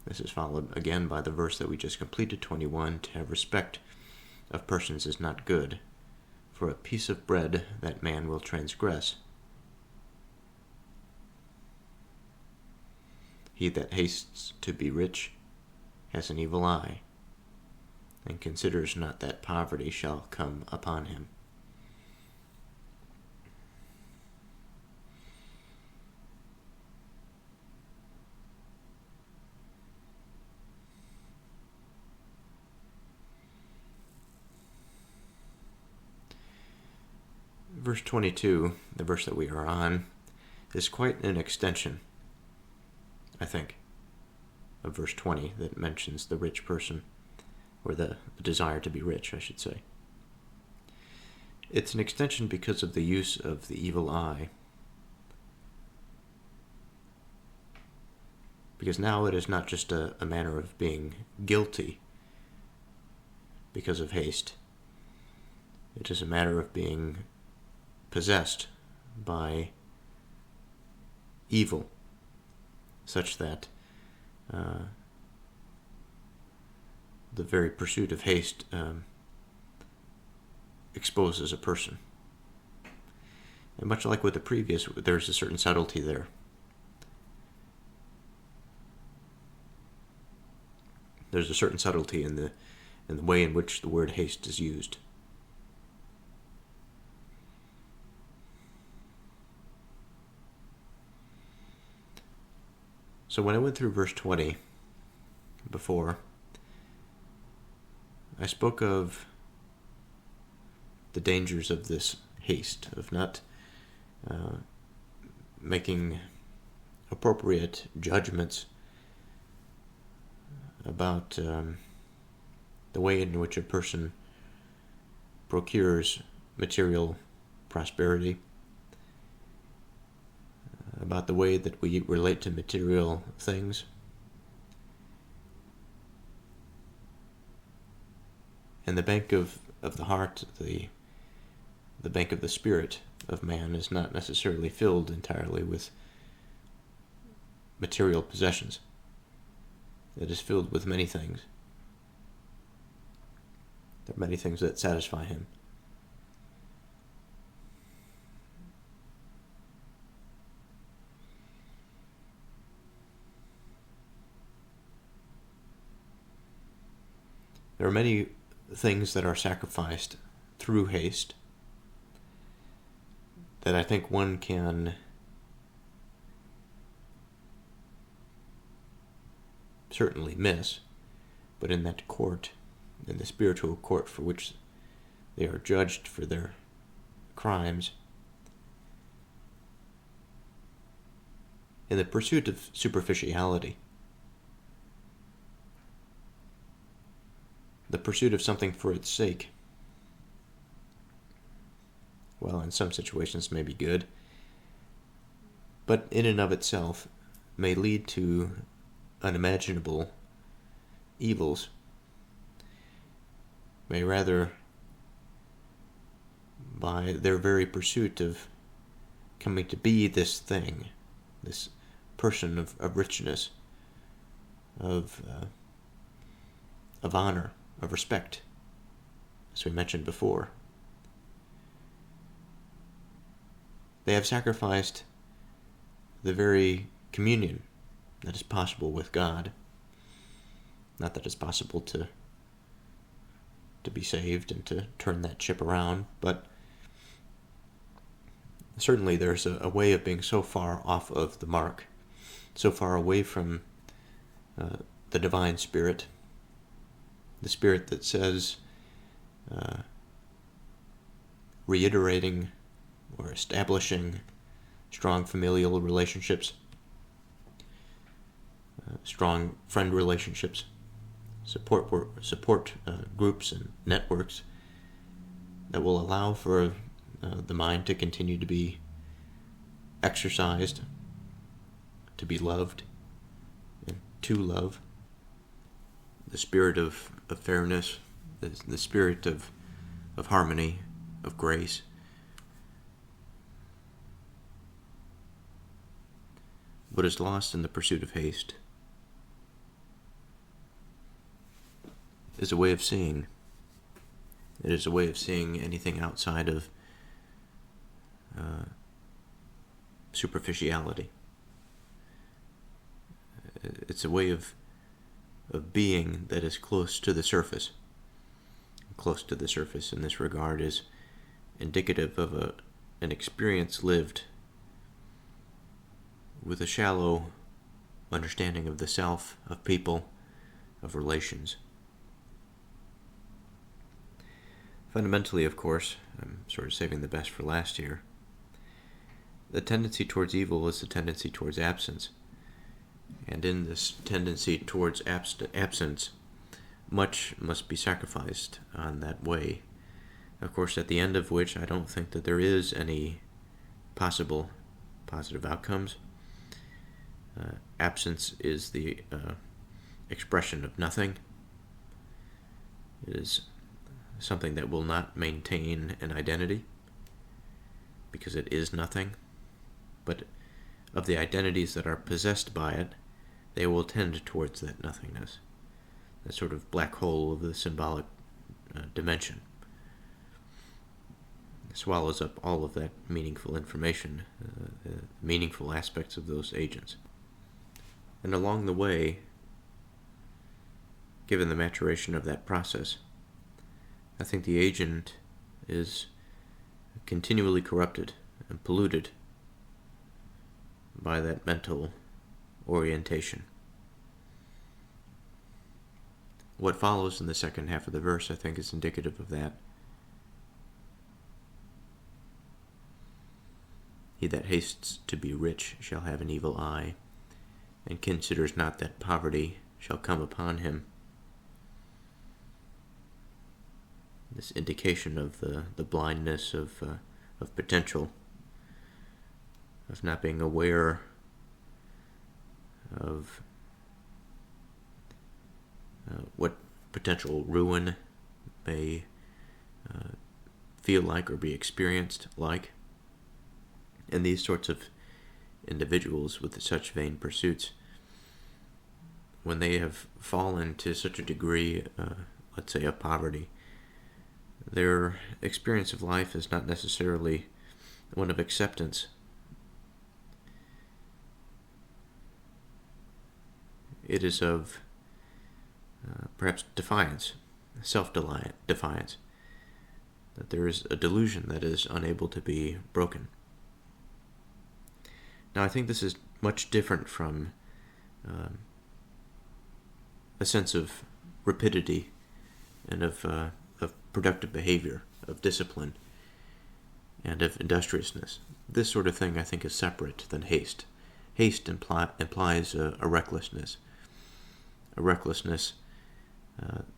A: This is followed again by the verse that we just completed, 21, to have respect of persons is not good, for a piece of bread that man will transgress. He that hastes to be rich has an evil eye, and considers not that poverty shall come upon him. Verse 22, the verse that we are on, is quite an extension, I think, of verse 20 that mentions the rich person, or the desire to be rich, I should say. It's an extension because of the use of the evil eye. Because now it is not just a matter of being guilty because of haste. It is a matter of being possessed by evil, such that the very pursuit of haste exposes a person. And much like with the previous, there's a certain subtlety there. There's a certain subtlety in the way in which the word haste is used. So when I went through verse 20 before, I spoke of the dangers of this haste, of not making appropriate judgments about the way in which a person procures material prosperity, about the way that we relate to material things. And the bank of the heart, the bank of the spirit of man is not necessarily filled entirely with material possessions. It is filled with many things. There are many things that satisfy him. There are many things that are sacrificed through haste that I think one can certainly miss But in that court, in the spiritual court for which they are judged for their crimes, in the pursuit of superficiality, the pursuit of something for its sake, well, in some situations may be good, but in and of itself may lead to unimaginable evils, may rather, by their very pursuit of coming to be this thing, this person of richness, of honor, of respect, as we mentioned before, they have sacrificed the very communion that is possible with God. Not that it's possible to be saved and to turn that ship around, but certainly there's a way of being so far off of the mark, so far away from the divine spirit, the spirit that says, reiterating or establishing strong familial relationships, strong friend relationships, support groups and networks that will allow for the mind to continue to be exercised, to be loved, and to love. The spirit of fairness, the spirit of harmony, of grace. What is lost in the pursuit of haste is a way of seeing. It is a way of seeing anything outside of superficiality. It's a way of being that is close to the surface. Close to the surface in this regard is indicative of an experience lived with a shallow understanding of the self, of people, of relations. Fundamentally, of course, I'm sort of saving the best for last here, the tendency towards evil is the tendency towards absence. And in this tendency towards absence, much must be sacrificed on that way. Of course, at the end of which I don't think that there is any possible positive outcomes. Absence is the expression of nothing. It is something that will not maintain an identity because it is nothing. But of the identities that are possessed by it, they will tend towards that nothingness, that sort of black hole of the symbolic dimension. It swallows up all of that meaningful information, the meaningful aspects of those agents. And along the way, given the maturation of that process, I think the agent is continually corrupted and polluted by that mental orientation. What follows in the second half of the verse, I think, is indicative of that. He that hastes to be rich shall have an evil eye, and considers not that poverty shall come upon him. This indication of the blindness of potential, of not being aware of what potential ruin may feel like or be experienced like. And these sorts of individuals with such vain pursuits, when they have fallen to such a degree, let's say, of poverty, their experience of life is not necessarily one of acceptance. It is of perhaps defiance, self-defiance, that there is a delusion that is unable to be broken. Now, I think this is much different from a sense of rapidity and of productive behavior, of discipline, and of industriousness. This sort of thing, I think, is separate than haste. Haste implies a recklessness,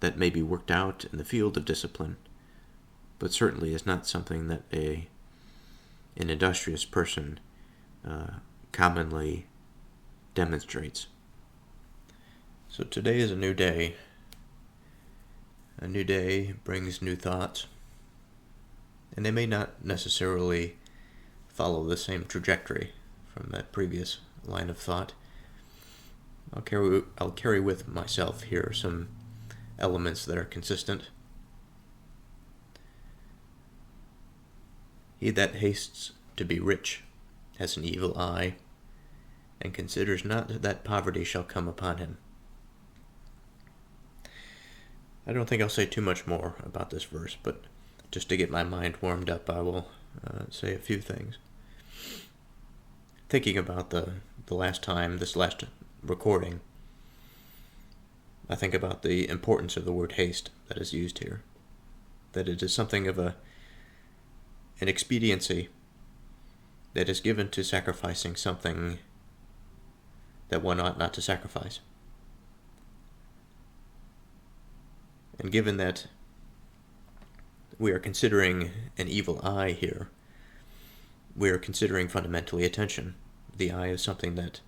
A: that may be worked out in the field of discipline, but certainly is not something that an industrious person commonly demonstrates. So today is a new day. A new day brings new thoughts, and they may not necessarily follow the same trajectory from that previous line of thought. I'll carry with myself here some elements that are consistent. He that hastes to be rich has an evil eye, and considers not that poverty shall come upon him. I don't think I'll say too much more about this verse, but just to get my mind warmed up, I will say a few things. Thinking about the last time, this last recording, I think about the importance of the word haste that is used here. That it is something of an expediency that is given to sacrificing something that one ought not to sacrifice. And given that we are considering an evil eye here, we are considering fundamentally attention. The eye is something that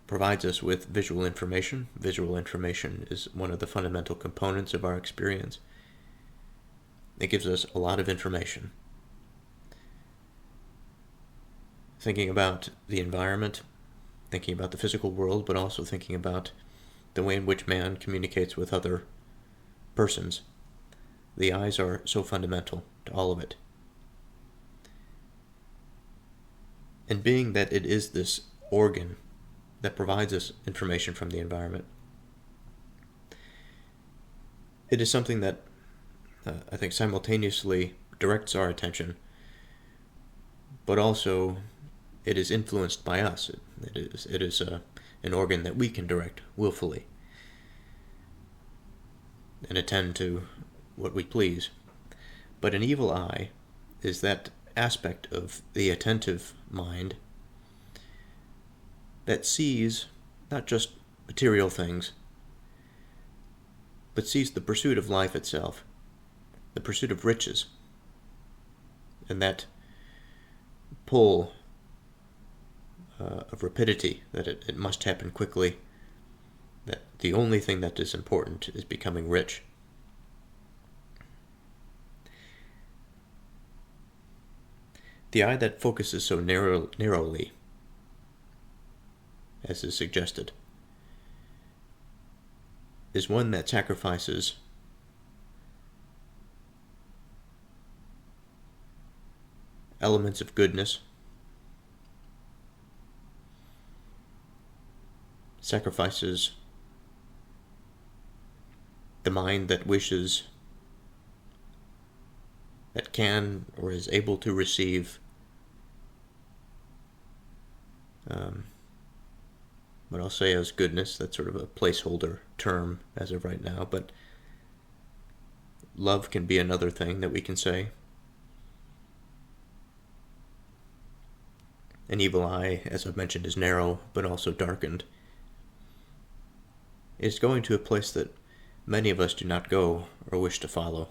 A: provides us with visual information. Visual information is one of the fundamental components of our experience. It gives us a lot of information. Thinking about the environment, thinking about the physical world, but also thinking about the way in which man communicates with other persons. The eyes are so fundamental to all of it. And being that it is this organ that provides us information from the environment, it is something that I think simultaneously directs our attention, but also it is influenced by us. It is an organ that we can direct willfully and attend to what we please. But an evil eye is that aspect of the attentive mind that sees not just material things, but sees the pursuit of life itself, the pursuit of riches, and that pull of rapidity, that it must happen quickly, that the only thing that is important is becoming rich. The eye that focuses so narrowly, as is suggested, is one that sacrifices elements of goodness, sacrifices the mind that wishes, that can or is able to receive what I'll say as goodness. That's sort of a placeholder term as of right now, but love can be another thing that we can say. An evil eye, as I've mentioned, is narrow, but also darkened. It's going to a place that many of us do not go or wish to follow.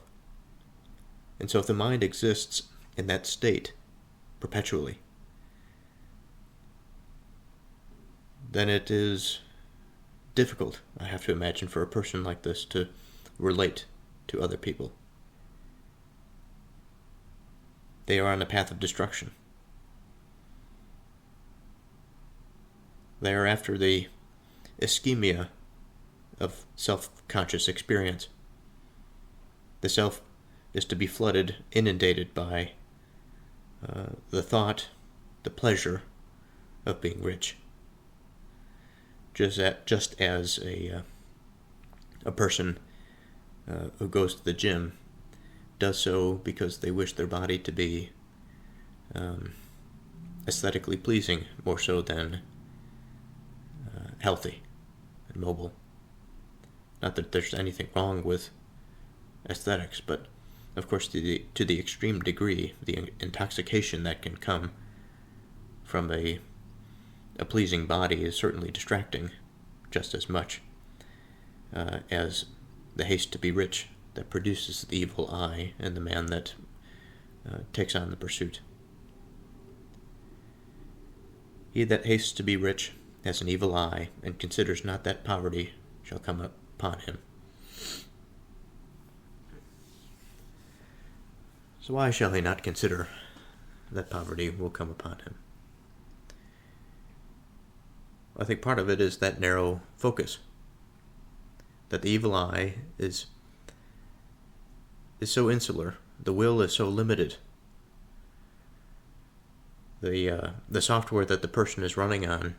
A: And so if the mind exists in that state perpetually, then it is difficult, I have to imagine, for a person like this to relate to other people. They are on a path of destruction. They are after the ischemia of self-conscious experience. The self is to be flooded, inundated by the thought, the pleasure of being rich. Just as a person who goes to the gym does so because they wish their body to be aesthetically pleasing more so than healthy and mobile. Not that there's anything wrong with aesthetics, but of course to the extreme degree, the intoxication that can come from a pleasing body is certainly distracting just as much as the haste to be rich that produces the evil eye in the man that takes on the pursuit. He that hastes to be rich has an evil eye, and considers not that poverty shall come upon him. So why shall he not consider that poverty will come upon him? I think part of it is that narrow focus, that the evil eye is so insular, the will is so limited. The software that the person is running on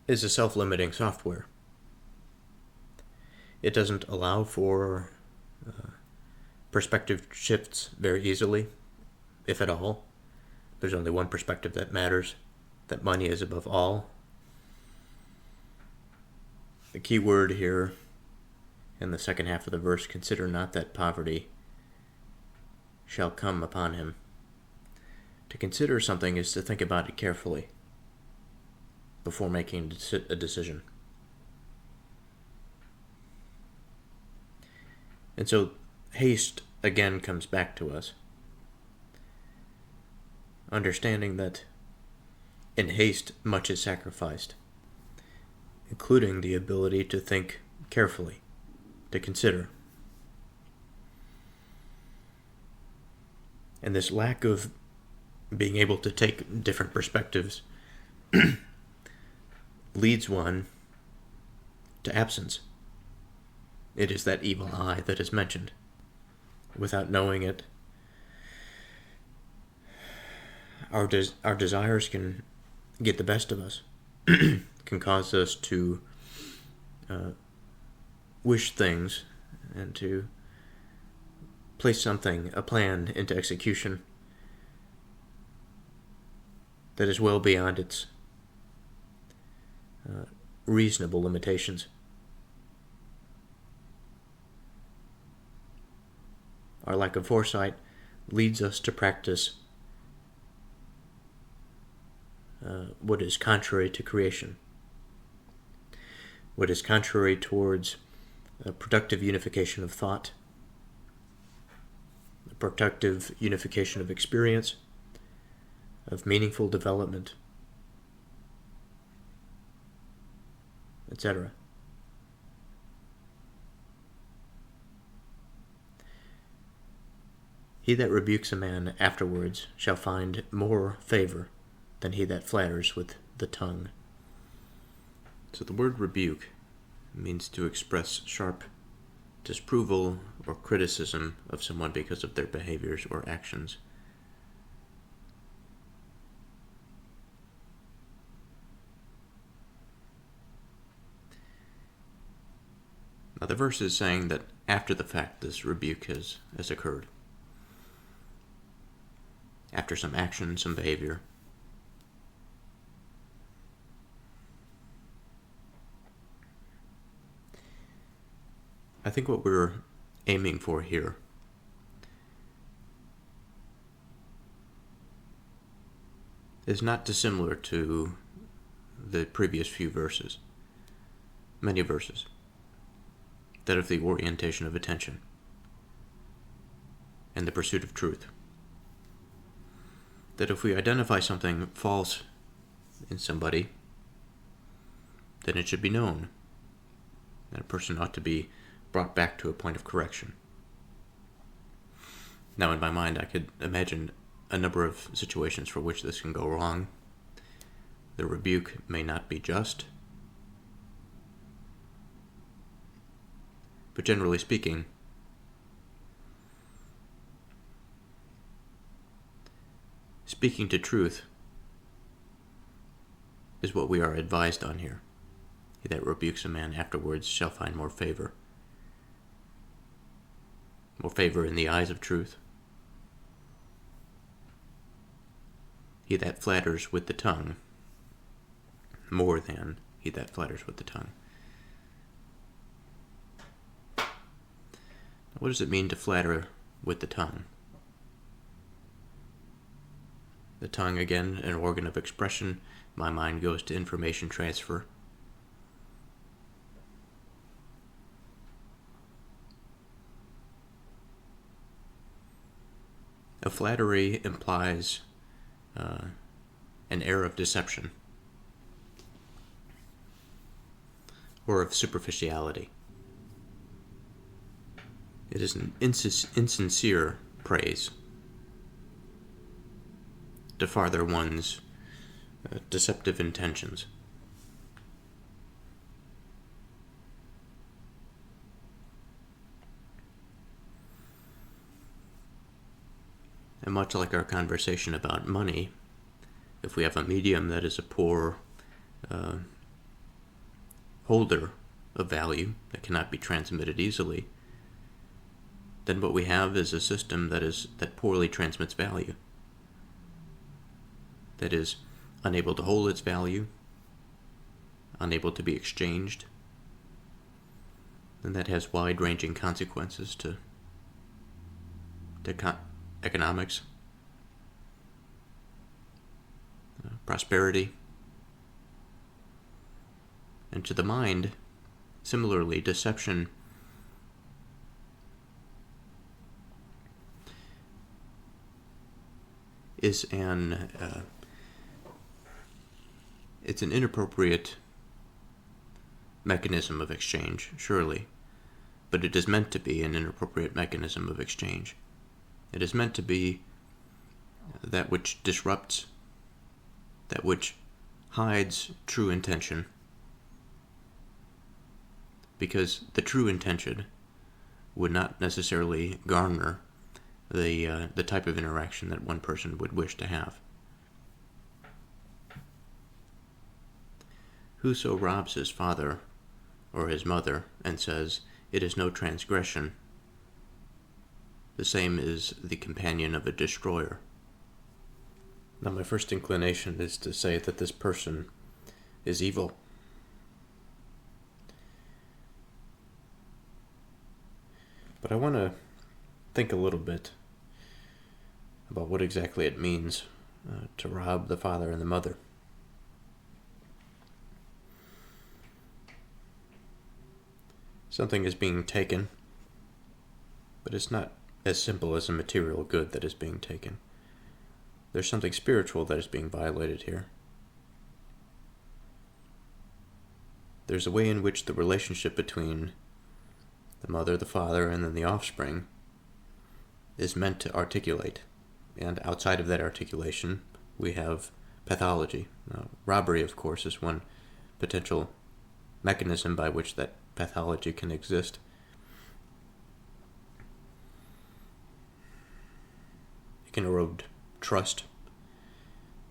A: is a self-limiting software. It doesn't allow for perspective shifts very easily, if at all. There's only one perspective that matters, that money is above all. The key word here in the second half of the verse, consider not that poverty shall come upon him. To consider something is to think about it carefully before making a decision. And so haste again comes back to us. Understanding that in haste much is sacrificed, including the ability to think carefully, to consider. And this lack of being able to take different perspectives leads one to absence. It is that evil eye that is mentioned. Without knowing it, our desires can get the best of us, can cause us to wish things and to place a plan into execution that is well beyond its reasonable limitations. Our lack of foresight leads us to practice what is contrary to creation, what is contrary towards a productive unification of thought, a productive unification of experience, of meaningful development, etc. He that rebukes a man afterwards shall find more favor than he that flatters with the tongue. So the word rebuke means to express sharp disapproval or criticism of someone because of their behaviors or actions. Now the verse is saying that after the fact this rebuke has occurred. After some action, some behavior. I think what we're aiming for here is not dissimilar to the previous few verses, many verses, that of the orientation of attention and the pursuit of truth. That if we identify something false in somebody, then it should be known. That a person ought to be brought back to a point of correction. Now, in my mind, I could imagine a number of situations for which this can go wrong. The rebuke may not be just, but generally speaking, speaking to truth is what we are advised on here. He that rebukes a man afterwards shall find more favor. More favor in the eyes of truth. He that flatters with the tongue more than he that flatters with the tongue. What does it mean to flatter with the tongue? The tongue, again, an organ of expression. My mind goes to information transfer. A flattery implies an air of deception or of superficiality. It is an insincere praise to farther one's deceptive intentions. And much like our conversation about money, if we have a medium that is a poor holder of value that cannot be transmitted easily, then what we have is a system that poorly transmits value, that is unable to hold its value, unable to be exchanged, and that has wide-ranging consequences to economics, prosperity, and to the mind. Similarly, deception is it's an inappropriate mechanism of exchange, surely, but it is meant to be an inappropriate mechanism of exchange. It is meant to be that which disrupts, that which hides true intention, because the true intention would not necessarily garner the type of interaction that one person would wish to have. Whoso robs his father or his mother and says, "It is no transgression," the same is the companion of a destroyer. Now, my first inclination is to say that this person is evil. But I want to think a little bit about what exactly it means to rob the father and the mother. Something is being taken, but it's not as simple as a material good that is being taken. There's something spiritual that is being violated here. There's a way in which the relationship between the mother, the father, and then the offspring is meant to articulate. And outside of that articulation, we have pathology. Robbery, of course, is one potential mechanism by which that pathology can exist. It can erode trust,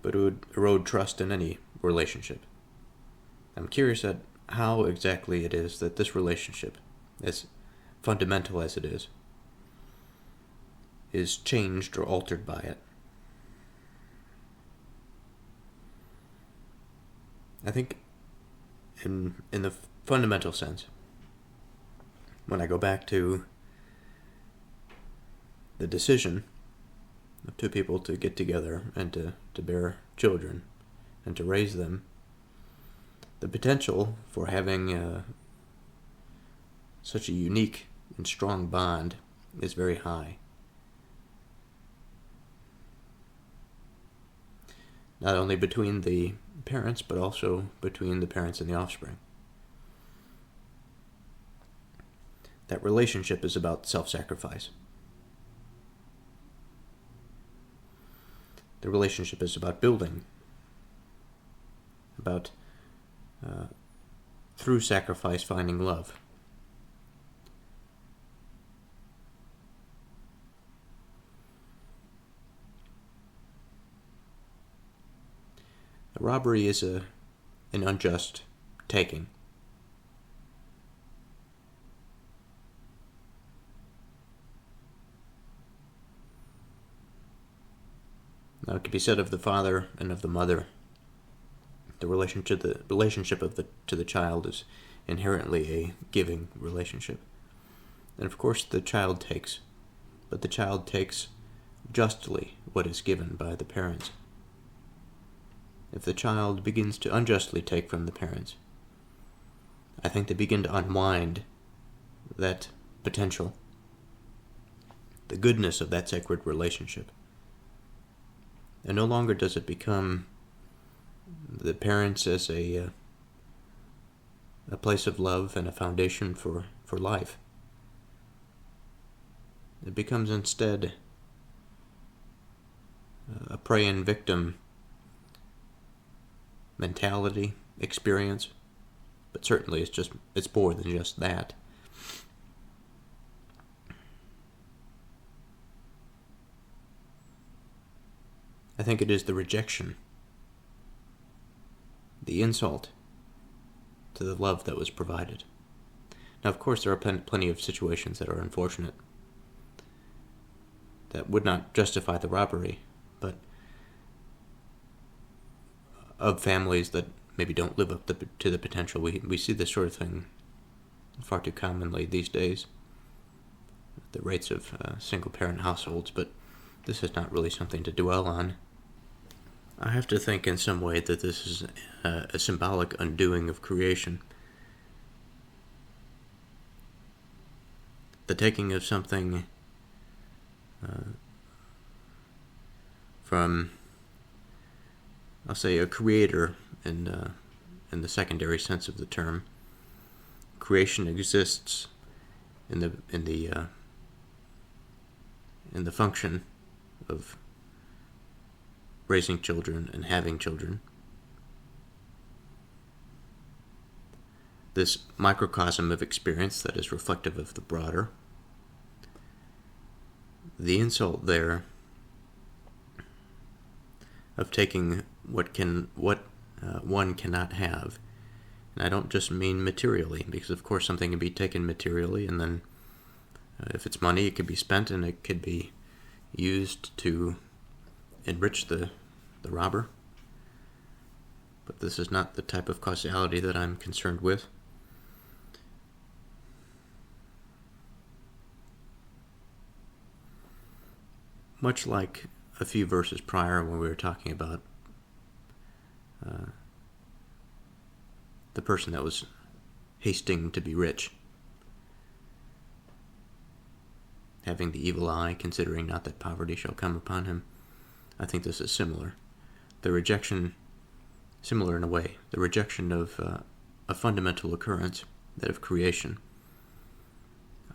A: but it would erode trust in any relationship. I'm curious at how exactly it is that this relationship, as fundamental as it is changed or altered by it. I think in the fundamental sense, when I go back to the decision of two people to get together and to bear children and to raise them, the potential for having such a unique and strong bond is very high. Not only between the parents, but also between the parents and the offspring. That relationship is about self-sacrifice. The relationship is about building, about through sacrifice finding love. A robbery is an unjust taking. Now, it can be said of the father and of the mother The relationship to the child is inherently a giving relationship. And of course the child takes, but the child takes justly what is given by the parents. If the child begins to unjustly take from the parents, I think they begin to unwind that potential, the goodness of that sacred relationship. And no longer does it become the parents as a place of love and a foundation for life. It becomes instead a prey and victim mentality, experience, but certainly it's more than just that. I think it is the rejection, the insult to the love that was provided. Now, of course, there are plenty of situations that are unfortunate, that would not justify the robbery, but of families that maybe don't live up to the potential. We see this sort of thing far too commonly these days, the rates of single-parent households, but this is not really something to dwell on. I have to think in some way that this is a symbolic undoing of creation. The taking of something from, I'll say, a creator in the secondary sense of the term. Creation exists in the function of raising children and having children. This microcosm of experience that is reflective of the broader. The insult there of taking what one cannot have. And I don't just mean materially, because of course something can be taken materially, and then if it's money, it could be spent and it could be used to enrich the robber. But this is not the type of causality that I'm concerned with. Much like a few verses prior when we were talking about the person that was hasting to be rich, having the evil eye, considering not that poverty shall come upon him. I think this is similar. The rejection, similar in a way, the rejection of a fundamental occurrence, that of creation,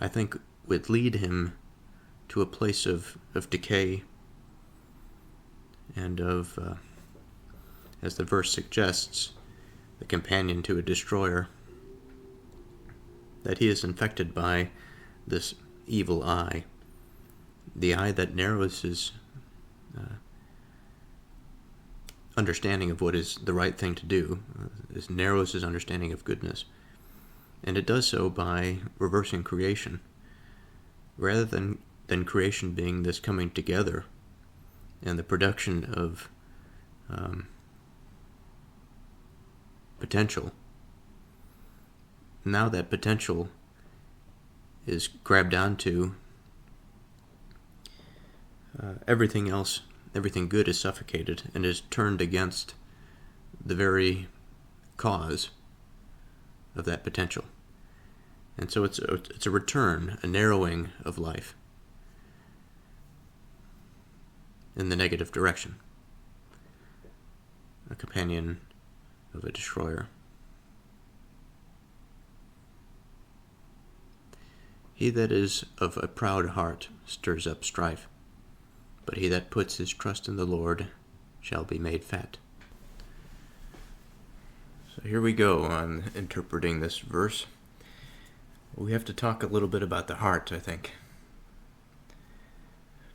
A: I think would lead him to a place of decay and of, as the verse suggests, the companion to a destroyer, that he is infected by this evil eye, the eye that narrows his understanding of what is the right thing to do, it narrows his understanding of goodness, and it does so by reversing creation, rather than creation being this coming together and the production of potential. Now that potential is grabbed onto, everything else, everything good is suffocated and is turned against the very cause of that potential. And so it's a return, a narrowing of life in the negative direction, a companion of a destroyer. He that is of a proud heart stirs up strife, but he that puts his trust in the Lord shall be made fat. So here we go on interpreting this verse. We have to talk a little bit about the heart, I think,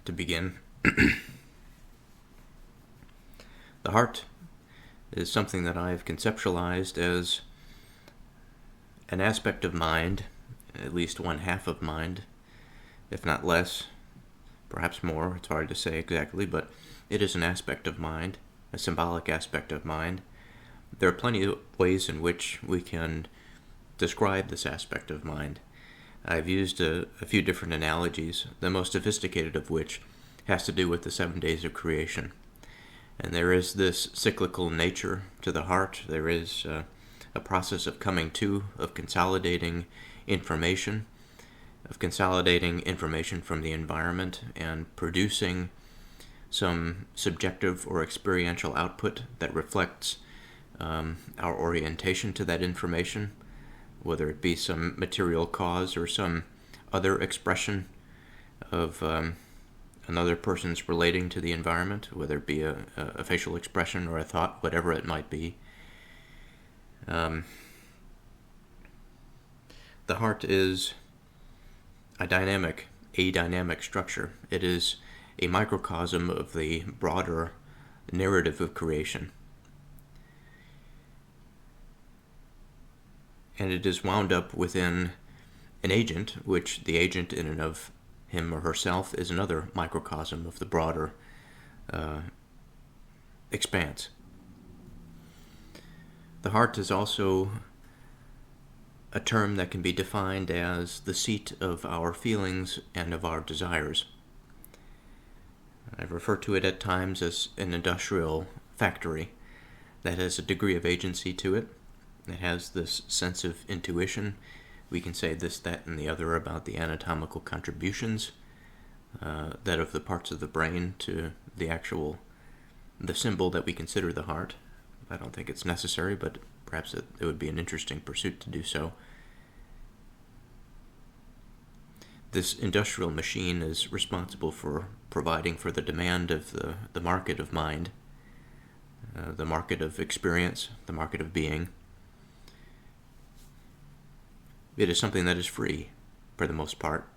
A: to begin. The heart is something that I've conceptualized as an aspect of mind, at least one half of mind, if not less, perhaps more, it's hard to say exactly, but it is an aspect of mind, a symbolic aspect of mind, There are plenty of ways in which we can describe this aspect of mind. I've used a few different analogies, the most sophisticated of which has to do with the 7 days of creation. And there is this cyclical nature to the heart. There is a process of coming to, of consolidating information from the environment and producing some subjective or experiential output that reflects our orientation to that information, whether it be some material cause or some other expression of another person's relating to the environment, whether it be a facial expression or a thought, whatever it might be. The heart is a dynamic structure. It is a microcosm of the broader narrative of creation. And it is wound up within an agent, which the agent in and of him or herself is another microcosm of the broader expanse. The heart is also a term that can be defined as the seat of our feelings and of our desires. I refer to it at times as an industrial factory that has a degree of agency to it. It has this sense of intuition. We can say this, that, and the other about the anatomical contributions that of the parts of the brain to the symbol that we consider the heart. I don't think it's necessary, but perhaps it would be an interesting pursuit to do so. This industrial machine is responsible for providing for the demand of the market of mind, the market of experience, the market of being. It is something that is free, for the most part.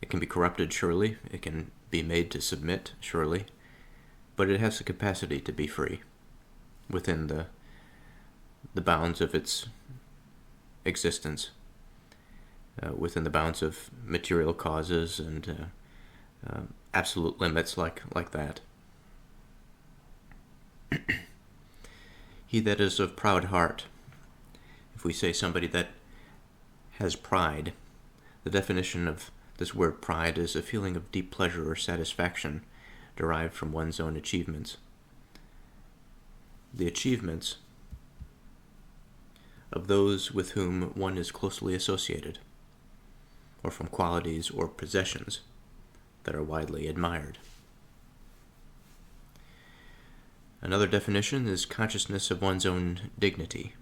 A: It can be corrupted, surely. It can be made to submit, surely. But it has the capacity to be free within the bounds of its existence, within the bounds of material causes and absolute limits like that. He that is of proud heart, if we say somebody that has pride, the definition of this word pride is a feeling of deep pleasure or satisfaction derived from one's own achievements. The achievements of those with whom one is closely associated, or from qualities or possessions that are widely admired. Another definition is consciousness of one's own dignity,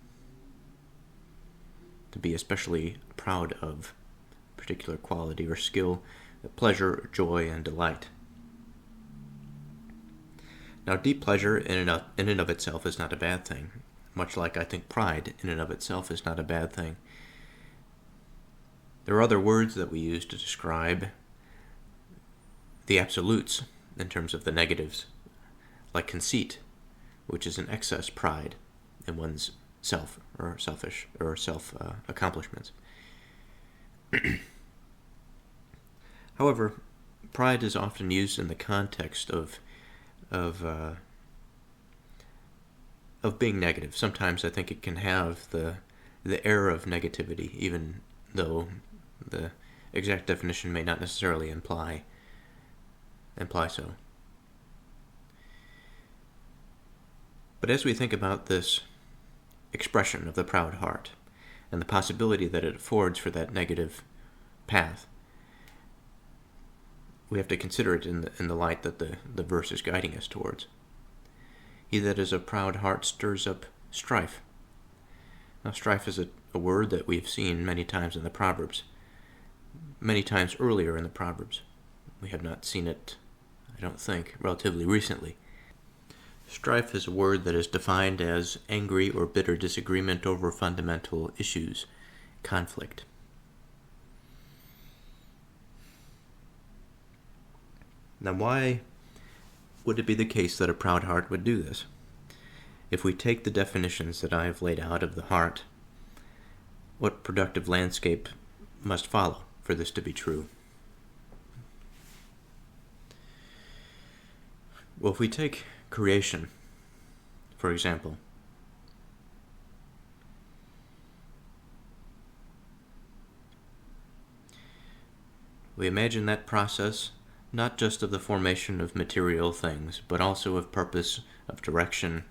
A: to be especially proud of a particular quality or skill, pleasure, joy, and delight. Now, deep pleasure in and of itself is not a bad thing, much like I think pride in and of itself is not a bad thing. There are other words that we use to describe the absolutes in terms of the negatives, like conceit, which is an excess pride in one's self or selfish or self-accomplishments. However, pride is often used in the context of being negative. Sometimes I think it can have the air of negativity, even though the exact definition may not necessarily imply so. But as we think about this expression of the proud heart and the possibility that it affords for that negative path, we have to consider it in the light that the verse is guiding us towards. He that is a proud heart stirs up strife. Now, strife is a word that we've seen many times in the Proverbs, many times earlier in the Proverbs. We have not seen it, I don't think, relatively recently. Strife is a word that is defined as angry or bitter disagreement over fundamental issues, conflict. Now, why would it be the case that a proud heart would do this? If we take the definitions that I have laid out of the heart, what productive landscape must follow for this to be true? Well, if we take creation, for example, We imagine that process not just of the formation of material things, but also of purpose, of direction,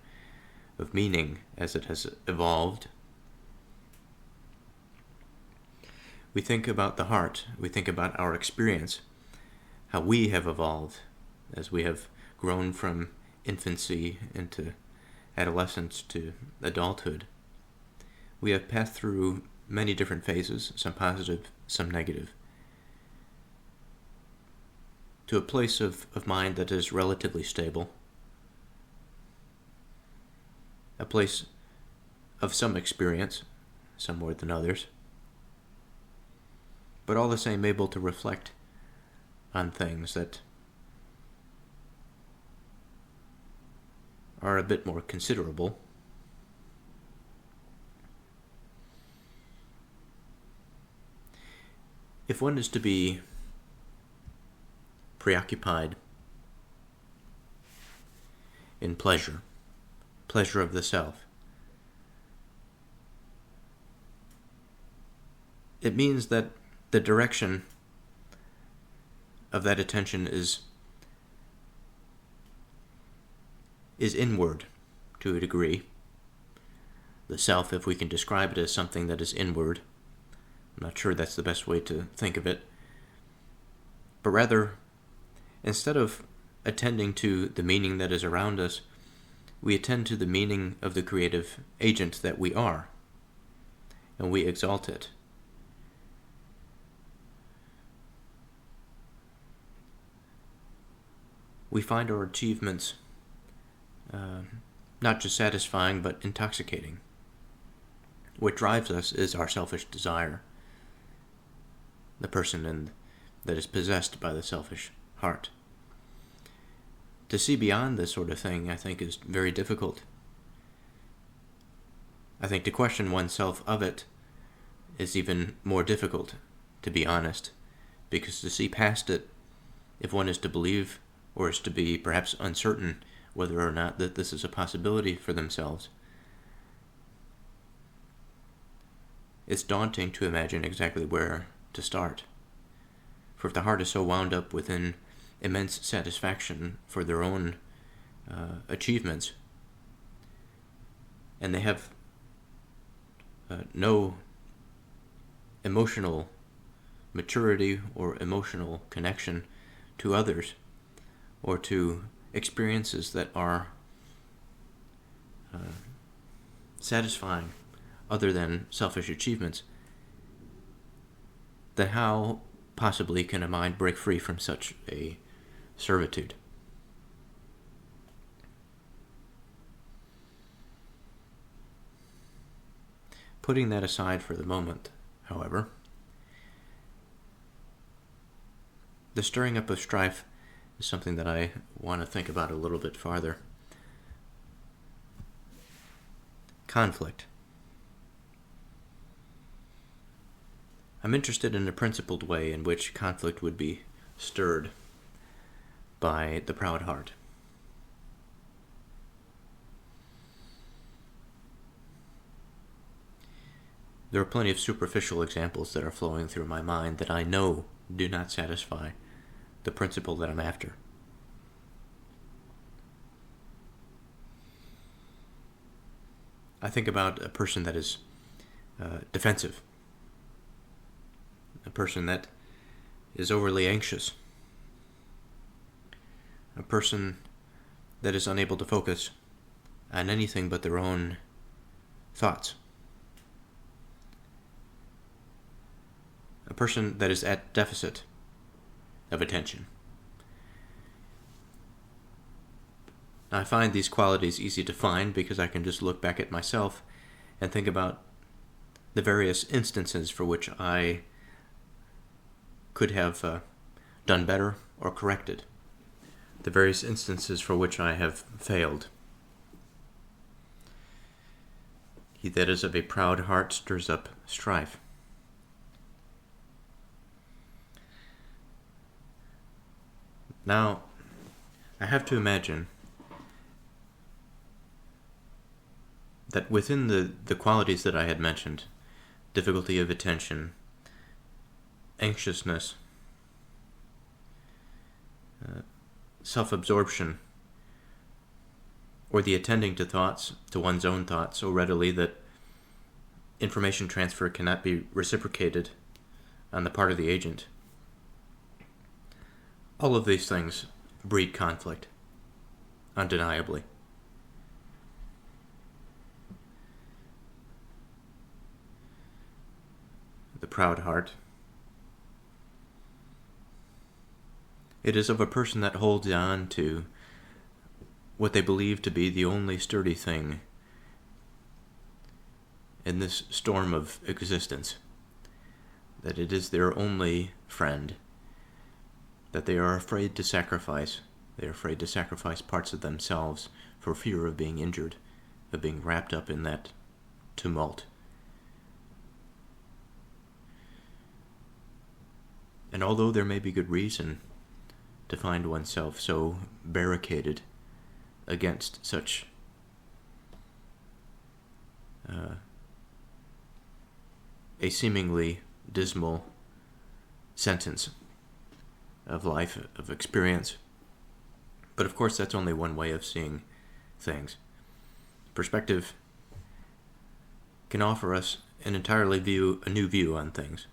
A: of meaning as it has evolved. We think about the heart, we think about our experience, how we have evolved as we have grown from infancy into adolescence to adulthood. We have passed through many different phases, some positive, some negative, to a place of mind that is relatively stable, a place of some experience, some more than others, but all the same able to reflect on things that are a bit more considerable. If one is to be preoccupied in pleasure of the self, it means that the direction of that attention is inward to a degree. The self, if we can describe it as something that is inward, I'm not sure that's the best way to think of it, but rather, instead of attending to the meaning that is around us, we attend to the meaning of the creative agent that we are, and we exalt it. We find our achievements not just satisfying, but intoxicating. What drives us is our selfish desire, the person that is possessed by the selfish heart. To see beyond this sort of thing, I think, is very difficult. I think to question oneself of it is even more difficult, to be honest, because to see past it, if one is to believe or is to be perhaps uncertain whether or not that this is a possibility for themselves, it's daunting to imagine exactly where to start. For if the heart is so wound up within immense satisfaction for their own achievements, and they have no emotional maturity or emotional connection to others or to experiences that are satisfying other than selfish achievements, then how possibly can a mind break free from such a servitude? Putting that aside for the moment, however, the stirring up of strife is something that I want to think about a little bit farther. Conflict. I'm interested in a principled way in which conflict would be stirred by the proud heart. There are plenty of superficial examples that are flowing through my mind that I know do not satisfy the principle that I'm after. I think about a person that is defensive, a person that is overly anxious, a person that is unable to focus on anything but their own thoughts, a person that is at deficit of attention. I find these qualities easy to find because I can just look back at myself and think about the various instances for which I could have done better or corrected, the various instances for which I have failed. He that is of a proud heart stirs up strife. Now, I have to imagine that within the qualities that I had mentioned, difficulty of attention, anxiousness, self-absorption, or the attending to thoughts, to one's own thoughts, so readily that information transfer cannot be reciprocated on the part of the agent. All of these things breed conflict, undeniably. The proud heart. It is of a person that holds on to what they believe to be the only sturdy thing in this storm of existence, that it is their only friend, that they are afraid to sacrifice. They are afraid to sacrifice parts of themselves for fear of being injured, of being wrapped up in that tumult. And although there may be good reason to find oneself so barricaded against such a seemingly dismal sentence of life, of experience, but of course that's only one way of seeing things. Perspective can offer us a new view on things.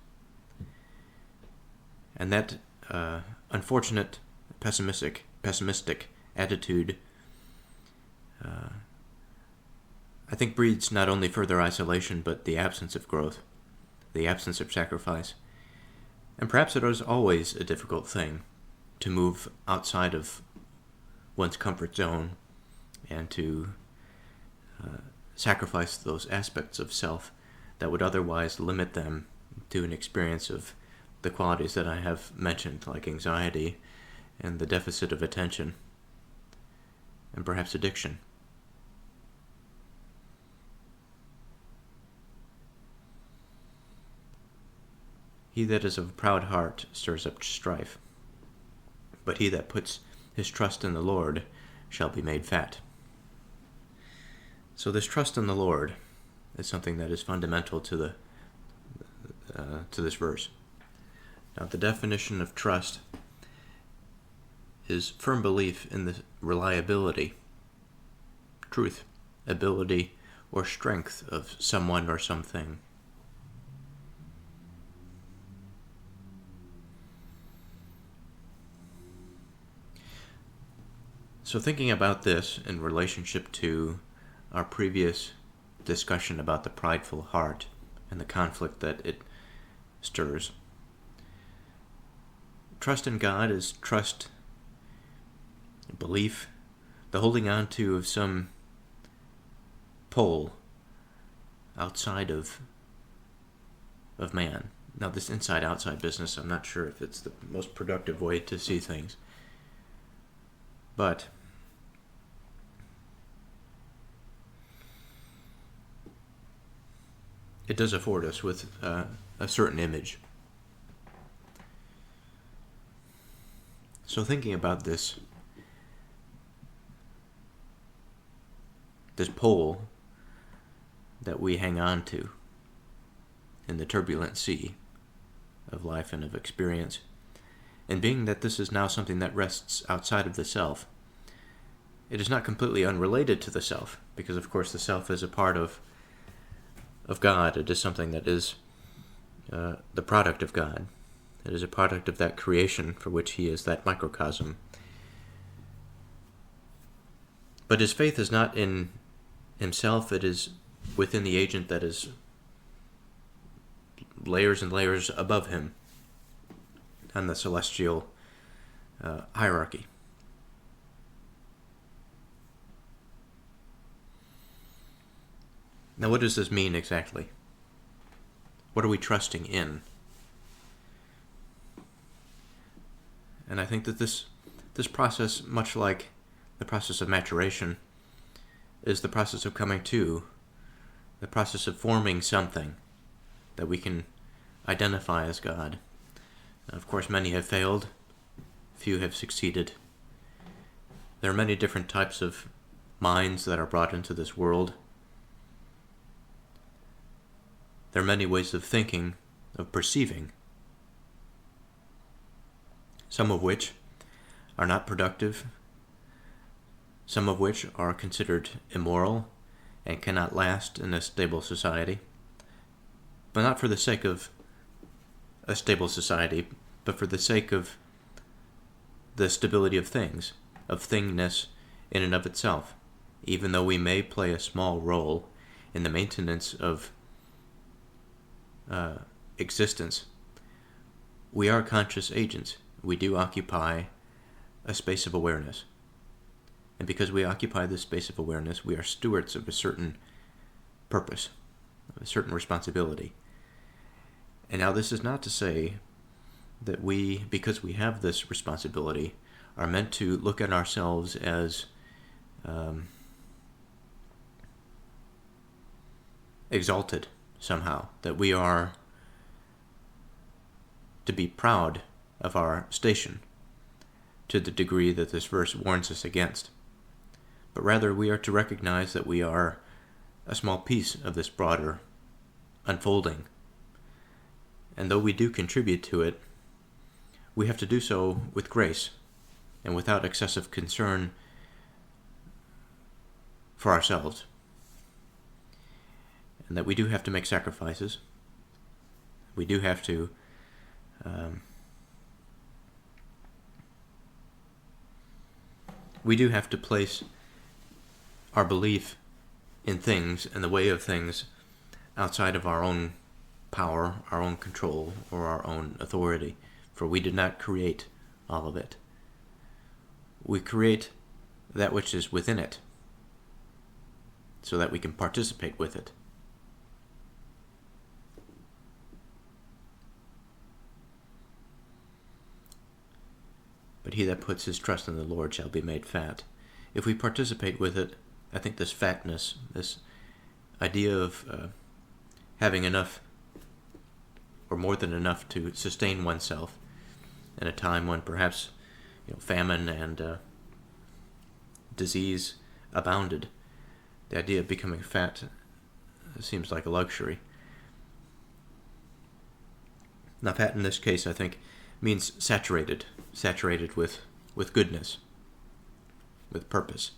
A: And that unfortunate pessimistic attitude, I think, breeds not only further isolation, but the absence of growth, the absence of sacrifice. And perhaps it is always a difficult thing to move outside of one's comfort zone and to sacrifice those aspects of self that would otherwise limit them to an experience of the qualities that I have mentioned, like anxiety and the deficit of attention, and perhaps addiction. He that is of a proud heart stirs up strife, but he that puts his trust in the Lord shall be made fat. So this trust in the Lord is something that is fundamental to this verse. Now, the definition of trust is firm belief in the reliability, truth, ability, or strength of someone or something. So thinking about this in relationship to our previous discussion about the prideful heart and the conflict that it stirs, trust in God is trust, belief, the holding on to of some pole outside of man. Now, this inside-outside business, I'm not sure if it's the most productive way to see things, but it does afford us with a certain image. So thinking about this pole that we hang on to in the turbulent sea of life and of experience, and being that this is now something that rests outside of the self, it is not completely unrelated to the self, because of course the self is a part of God. It is something that is the product of God. It is a product of that creation for which he is that microcosm. But his faith is not in himself, it is within the agent that is layers and layers above him on the celestial hierarchy. Now, what does this mean exactly? What are we trusting in? And I think that this process, much like the process of maturation, is the process of coming to, the process of forming something that we can identify as God. Now, of course, many have failed, few have succeeded. There are many different types of minds that are brought into this world. There are many ways of thinking, of perceiving, some of which are not productive, some of which are considered immoral and cannot last in a stable society, but not for the sake of a stable society, but for the sake of the stability of things, of thingness in and of itself, even though we may play a small role in the maintenance of existence. We are conscious agents. We do occupy a space of awareness. And because we occupy this space of awareness, we are stewards of a certain purpose, of a certain responsibility. And now this is not to say that we, because we have this responsibility, are meant to look at ourselves as exalted somehow, that we are to be proud of our station to the degree that this verse warns us against. But rather we are to recognize that we are a small piece of this broader unfolding. And though we do contribute to it, we have to do so with grace and without excessive concern for ourselves. And that we do have to make sacrifices. We do have to place our belief in things and the way of things outside of our own power, our own control, or our own authority, for we did not create all of it. We create that which is within it, so that we can participate with it. But he that puts his trust in the Lord shall be made fat. If we participate with it, I think this fatness, this idea of having enough or more than enough to sustain oneself in a time when perhaps famine and disease abounded, the idea of becoming fat seems like a luxury. Now, fat in this case, I think, means saturated with goodness, with purpose,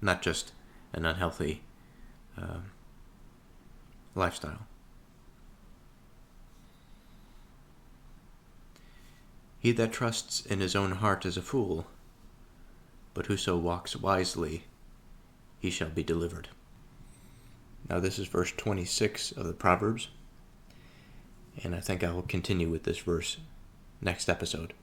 A: not just an unhealthy lifestyle. He that trusts in his own heart is a fool, but whoso walks wisely, he shall be delivered. Now this is verse 26 of the Proverbs, and I think I will continue with this verse next episode.